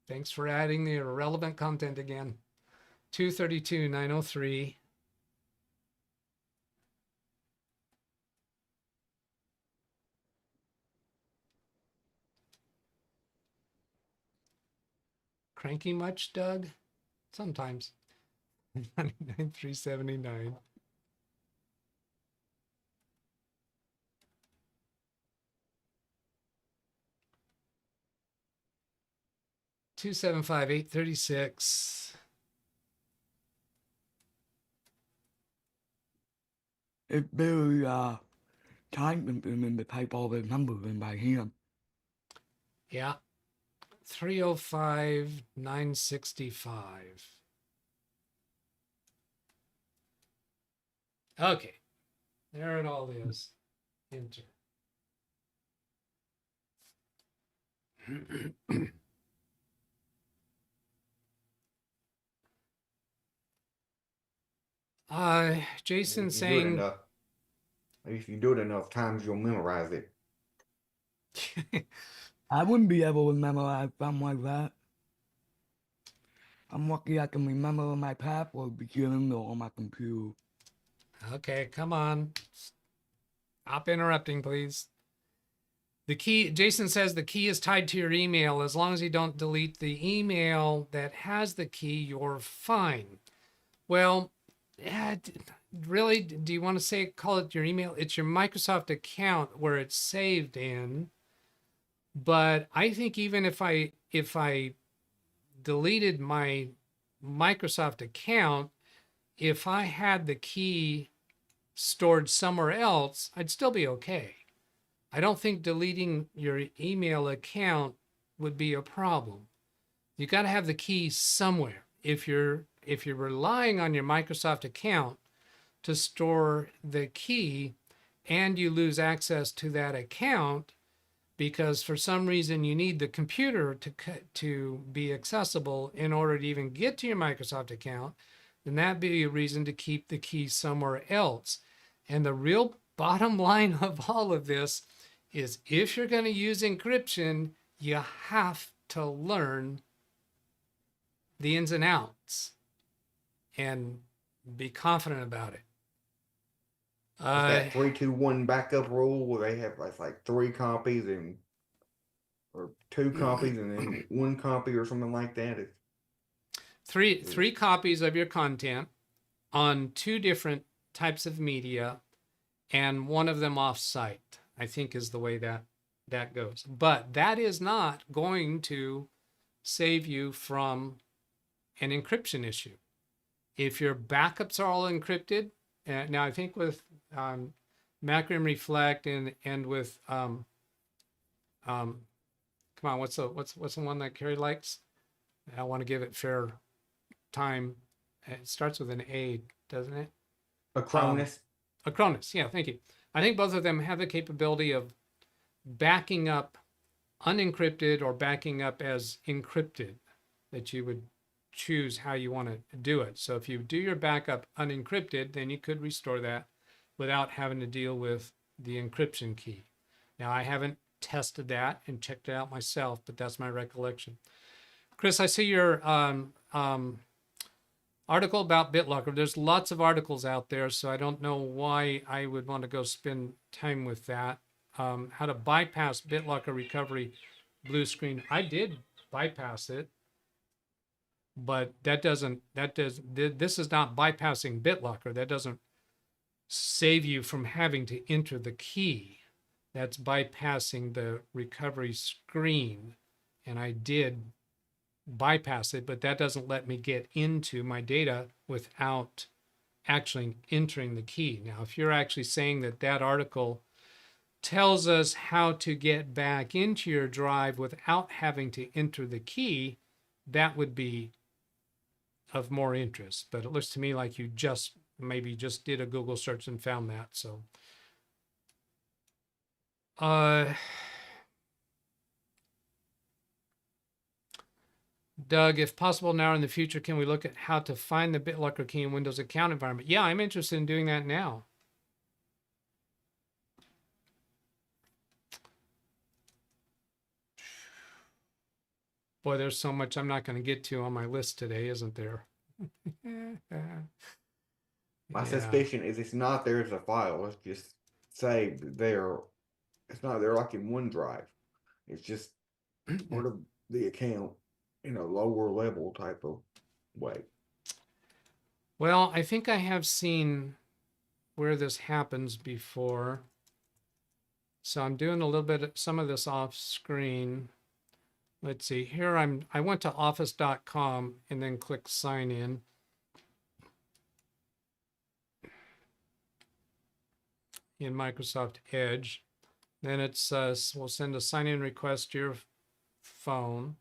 Thanks for adding the irrelevant content again. 232903. Cranky much, Doug? Sometimes. 99379. Two 75836. It's very time consuming to type all the numbers in by hand. Yeah. 305965. Okay. There it all is. Enter. Jason If you do it saying enough, if you do it enough times, you'll memorize it. I wouldn't be able to memorize something like that. I'm lucky I can remember my password beginning on my computer. Okay, come on. Stop interrupting, please. The key, Jason says the key is tied to your email. As long as you don't delete the email that has the key, you're fine. Well, really, do you want to say, call it your email? It's your Microsoft account where it's saved in. But I think even if I deleted my Microsoft account, if I had the key stored somewhere else, I'd still be okay. I don't think deleting your email account would be a problem. You got to have the key somewhere. If you're relying on your Microsoft account to store the key and you lose access to that account because for some reason you need the computer to be accessible in order to even get to your Microsoft account, then that'd be a reason to keep the key somewhere else. And the real bottom line of all of this is if you're going to use encryption, you have to learn the ins and outs and be confident about it. That 3-2-1 backup rule where they have like 3 copies or 2 copies and then 1 copy or something like that. Three copies of your content on 2 different types of media and one of them off-site, I think is the way that goes. But that is not going to save you from an encryption issue. If your backups are all encrypted, now I think with Macrim Reflect and with come on, what's the one that Carrie likes? I want to give it fair time. It starts with an A, doesn't it? Acronis. Acronis, yeah, thank you. I think both of them have the capability of backing up unencrypted or backing up as encrypted, that you would choose how you want to do it. So if you do your backup unencrypted, then you could restore that without having to deal with the encryption key. Now, I haven't tested that and checked it out myself, but that's my recollection. Chris, I see your article about Bitlocker. There's lots of articles out there, so I don't know why I would want to go spend time with that. How to bypass Bitlocker recovery blue screen. I did bypass it, but this is not bypassing Bitlocker. That doesn't save you from having to enter the key. That's bypassing the recovery screen. And I did bypass it, but that doesn't let me get into my data without actually entering the key. Now, if you're actually saying that that article tells us how to get back into your drive without having to enter the key, that would be of more interest. But it looks to me like you maybe just did a Google search and found that. So Doug, if possible now or in the future, can we look at how to find the Bitlocker key in Windows account environment? Yeah, I'm interested in doing that now. Boy, there's so much I'm not going to get to on my list today, isn't there? My suspicion is it's not there as a file. It's just saved there. It's not there like in OneDrive. It's just part of the account in a lower level type of way. Well, I think I have seen where this happens before. So I'm doing a little bit of some of this off screen. Let's see here. I went to office.com and then click sign in. In Microsoft Edge. Then it's we'll send a sign in request to your phone.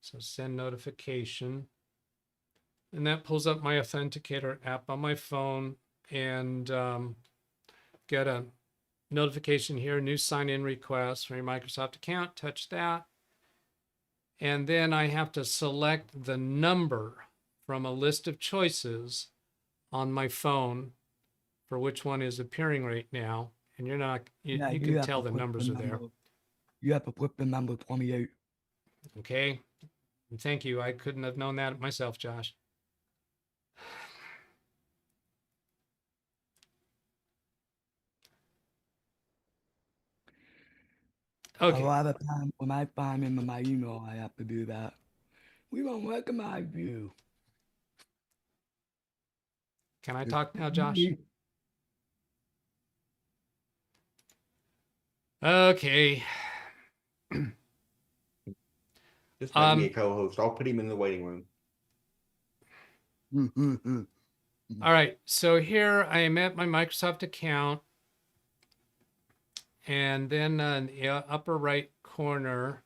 So send notification. And that pulls up my Authenticator app on my phone and get a notification here, new sign in request for your Microsoft account. Touch that. And then I have to select the number from a list of choices on my phone for which one is appearing right now. And you're not, you can tell the numbers are there. You have to put the number 28. Okay. And thank you. I couldn't have known that myself, Josh. Okay. A lot of times when I find him in my email, I have to do that. We don't recognize you. Can I talk now, Josh? Okay. Just make me a co-host. I'll put him in the waiting room. All right. So here I am at my Microsoft account. And then in the upper right corner,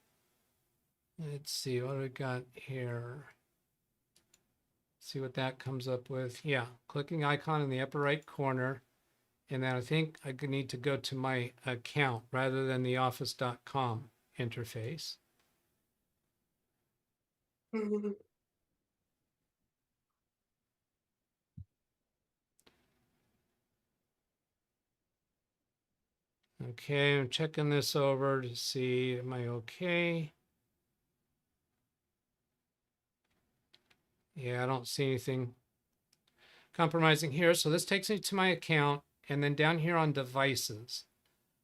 let's see what we got here. See what that comes up with. Yeah, clicking icon in the upper right corner. And then I think I need to go to my account rather than the office.com interface. Okay, I'm checking this over to see, am I okay? Yeah, I don't see anything compromising here. So this takes me to my account. And then down here on devices,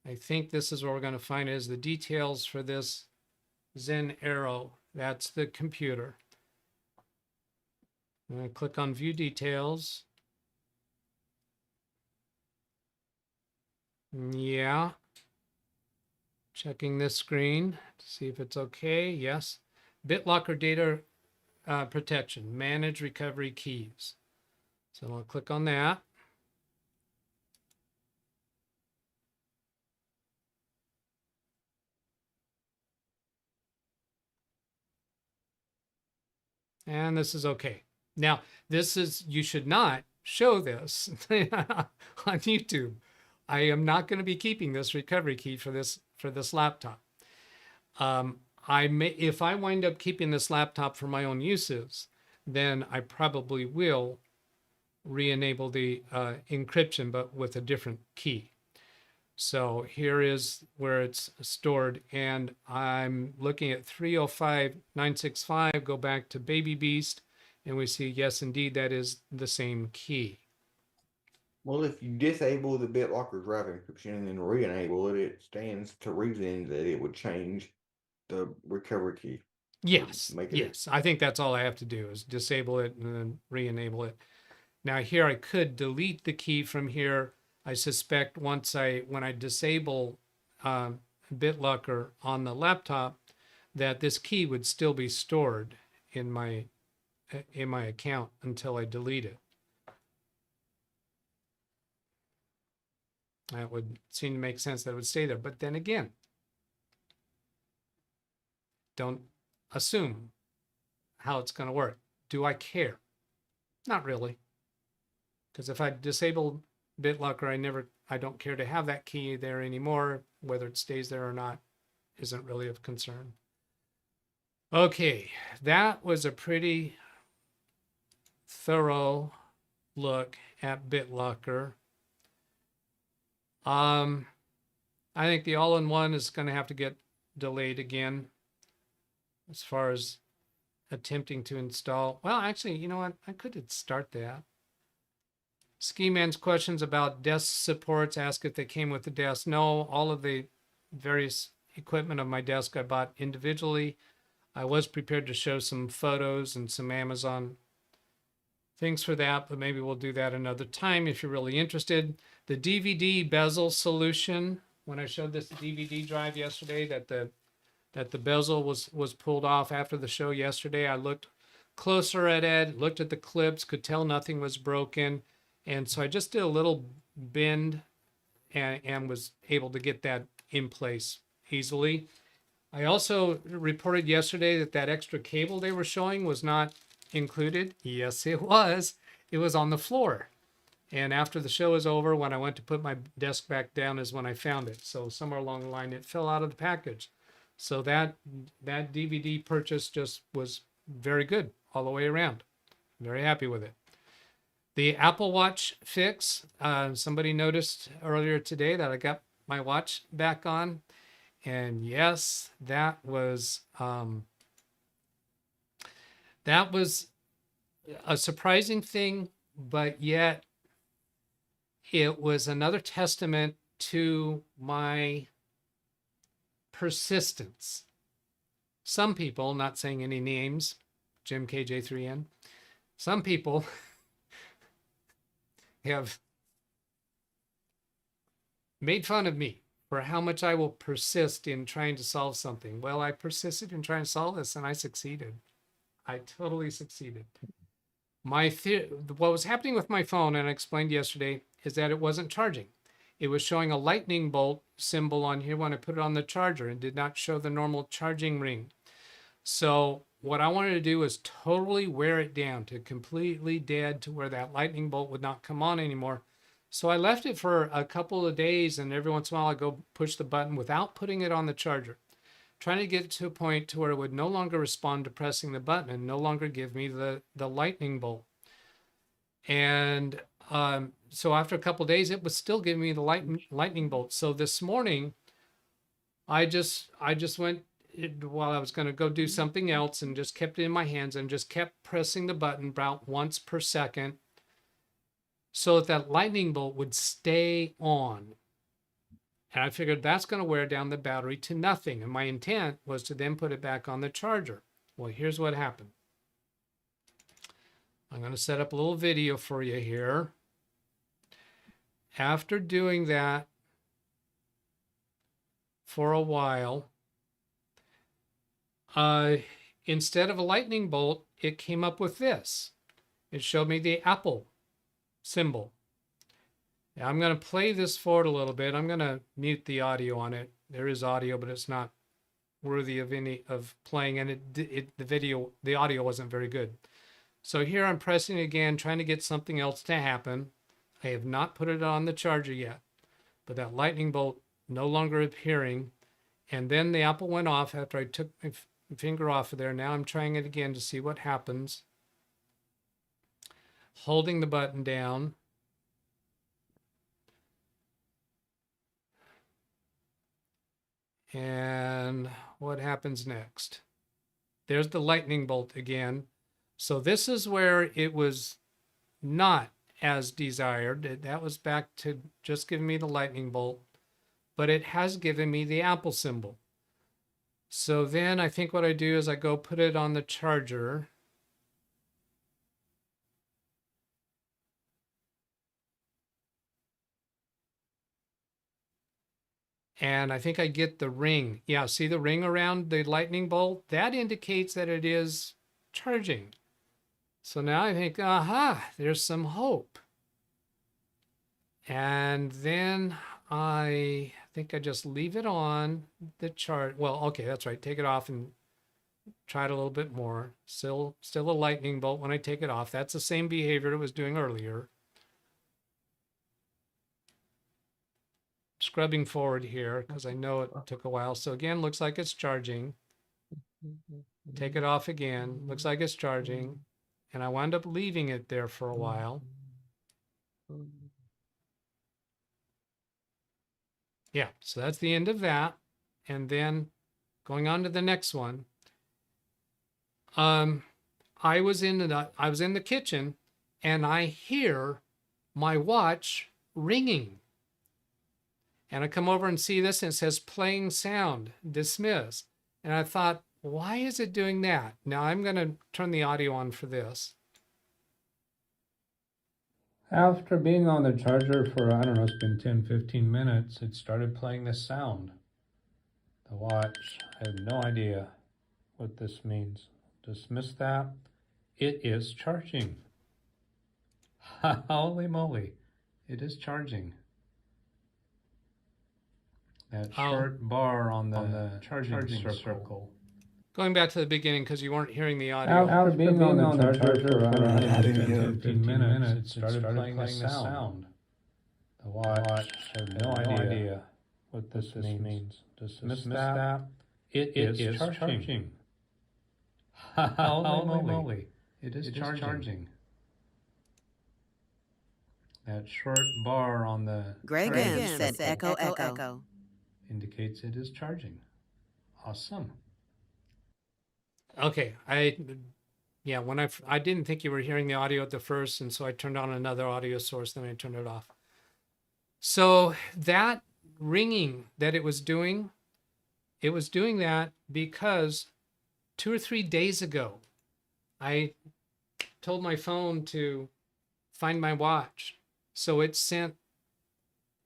I think this is where we're going to find is the details for this Zen Arrow. That's the computer. I'm going to click on View Details. Yeah. Checking this screen to see if it's okay. Yes. Bitlocker data protection. Manage recovery keys. So I'll click on that. And this is okay. Now, this is, you should not show this on YouTube. I am not going to be keeping this recovery key for this laptop. If I wind up keeping this laptop for my own uses, then I probably will re-enable the encryption, but with a different key. So here is where it's stored, and I'm looking at 305.965, go back to Baby Beast, and we see, yes, indeed, that is the same key. Well, if you disable the BitLocker drive encryption and then re-enable it, it stands to reason that it would change the recovery key. Yes, yes. I think that's all I have to do is disable it and then re-enable it. Now here I could delete the key from here. I suspect when I disable BitLocker on the laptop, that this key would still be stored in my account until I delete it. That would seem to make sense that it would stay there. But then again, don't assume how it's going to work. Do I care? Not really. Because if I disable BitLocker, I don't care to have that key there anymore. Whether it stays there or not isn't really of concern. Okay, that was a pretty thorough look at BitLocker. I think the all-in-one is going to have to get delayed again as far as attempting to install. Well, actually, you know what? I could start that. Ski Man's questions about desk supports, ask if they came with the desk. No, all of the various equipment of my desk I bought individually. I was prepared to show some photos and some Amazon things for that, but maybe we'll do that another time if you're really interested. The DVD Bezel Solution, when I showed this DVD drive yesterday that the bezel was pulled off after the show yesterday, I looked closer at it, looked at the clips, could tell nothing was broken. And so I just did a little bend and was able to get that in place easily. I also reported yesterday that extra cable they were showing was not included. Yes, it was. It was on the floor. And after the show was over, when I went to put my desk back down is when I found it. So somewhere along the line, it fell out of the package. So that DVD purchase just was very good all the way around. Very happy with it. The Apple Watch fix, somebody noticed earlier today that I got my watch back on. And yes, that was a surprising thing, but yet it was another testament to my persistence. Some people, not saying any names, Jim KJ3N, some people have made fun of me for how much I will persist in trying to solve something. Well, I persisted in trying to solve this and I succeeded. I totally succeeded. What was happening with my phone, and I explained yesterday, is that it wasn't charging. It was showing a lightning bolt symbol on here when I put it on the charger and did not show the normal charging ring. So what I wanted to do was totally wear it down to completely dead to where that lightning bolt would not come on anymore. So I left it for a couple of days, and every once in a while I go push the button without putting it on the charger, trying to get it to a point to where it would no longer respond to pressing the button and no longer give me the lightning bolt. And so after a couple of days, it was still giving me the lightning bolt. So this morning, I just went while I was going to go do something else and just kept it in my hands and just kept pressing the button about once per second so that lightning bolt would stay on. And I figured that's going to wear down the battery to nothing. And my intent was to then put it back on the charger. Well, here's what happened. I'm going to set up a little video for you here. After doing that for a while, instead of a lightning bolt, it came up with this. It showed me the Apple symbol. Now I'm going to play this forward a little bit. I'm going to mute the audio on it. There is audio, but it's not worthy of any of playing, and the audio wasn't very good. So here I'm pressing again, trying to get something else to happen. I have not put it on the charger yet. but that lightning bolt no longer appearing. And then the Apple went off after I took my finger off of there. Now I'm trying it again to see what happens. Holding the button down. And what happens next? There's the lightning bolt again. So this is where it was not as desired. That was back to just giving me the lightning bolt, but it has given me the Apple symbol. So then I think what I do is I go put it on the charger. And I think I get the ring. Yeah, see the ring around the lightning bolt? That indicates that it is charging. So now I think, aha, there's some hope. And then I think I just leave it on the chart. Well, okay, that's right. Take it off and try it a little bit more. Still a lightning bolt when I take it off. That's the same behavior it was doing earlier. Scrubbing forward here because I know it took a while. So again, looks like it's charging. Take it off again. Looks like it's charging. And I wound up leaving it there for a while. Yeah, so that's the end of that. And then going on to the next one. I was in the kitchen and I hear my watch ringing. And I come over and see this and it says playing sound, dismiss. And I thought, why is it doing that? Now I'm going to turn the audio on for this. After being on the charger for, I don't know, it's been 10, 15 minutes, it started playing this sound. The watch, I have no idea what this means. Dismiss that. It is charging. Holy moly, it is charging. That short bar on the charging circle. Going back to the beginning because you weren't hearing the audio. After being on the charger for, I don't know, 15 minutes, it started playing this sound. The watch, I have no idea what this means. Dismiss that. It is charging. Holy moly, it is charging. That short bar on the Greg M said echo, echo. Indicates it is charging. Awesome. Okay, I didn't think you were hearing the audio at the first, and so I turned on another audio source, then I turned it off. So that ringing that it was doing that because 2 or 3 days ago, I told my phone to find my watch. So it sent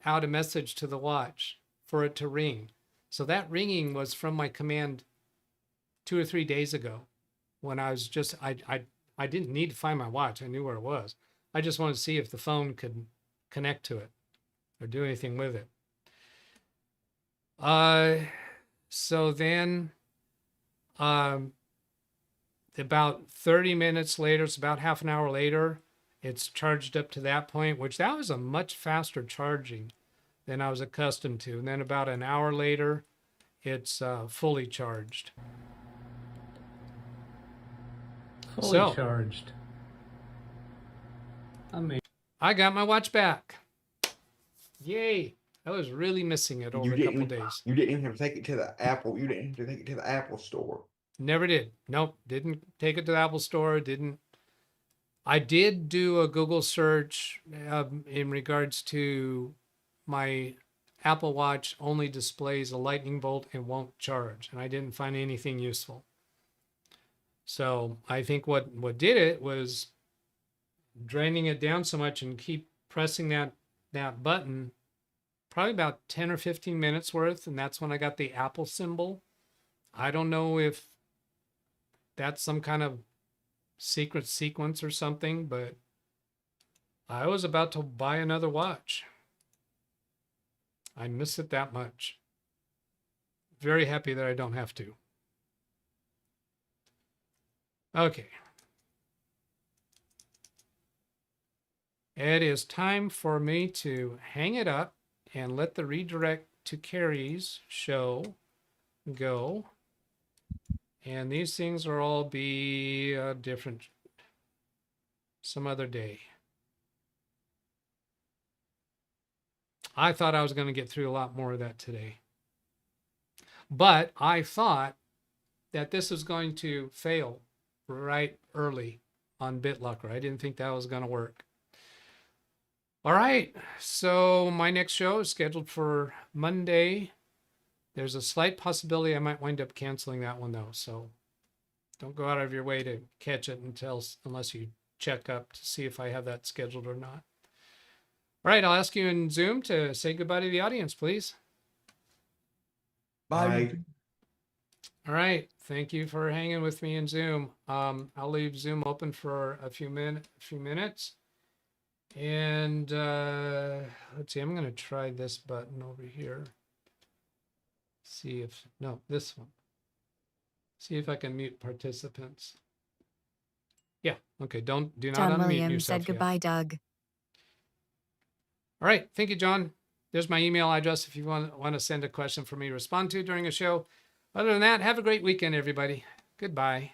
out a message to the watch for it to ring. So that ringing was from my command 2 or 3 days ago when I was just, I didn't need to find my watch. I knew where it was. I just wanted to see if the phone could connect to it or do anything with it. So then about 30 minutes later, it's about half an hour later, it's charged up to that point, which that was a much faster charging than I was accustomed to. And then about an hour later, it's fully charged. Fully charged. I got my watch back. Yay. I was really missing it over a couple days. You didn't have to take it to the Apple. You didn't have to take it to the Apple store. Never did. Nope. Didn't take it to the Apple store. I did do a Google search in regards to my Apple Watch only displays a lightning bolt and won't charge. And I didn't find anything useful. So I think what did it was draining it down so much and keep pressing that button probably about 10 or 15 minutes worth. And that's when I got the Apple symbol. I don't know if that's some kind of secret sequence or something, but I was about to buy another watch. I miss it that much. Very happy that I don't have to. Okay. It is time for me to hang it up and let the redirect to carries show go. And these things will all be different some other day. I thought I was going to get through a lot more of that today. But I thought that this was going to fail right early on Bitlocker. I didn't think that was going to work. All right, so my next show is scheduled for Monday. There's a slight possibility I might wind up canceling that one, though. So don't go out of your way to catch it unless you check up to see if I have that scheduled or not. All right, I'll ask you in Zoom to say goodbye to the audience, please. Bye. All right, thank you for hanging with me in Zoom. I'll leave Zoom open for a few minutes. And let's see, I'm going to try this button over here. See if, no, this one. See if I can mute participants. Yeah, okay, do not John unmute Williams yourself said goodbye, yet. Doug. All right, thank you, John. There's my email address if you want to send a question for me to respond to during a show. Other than that, have a great weekend, everybody. Goodbye.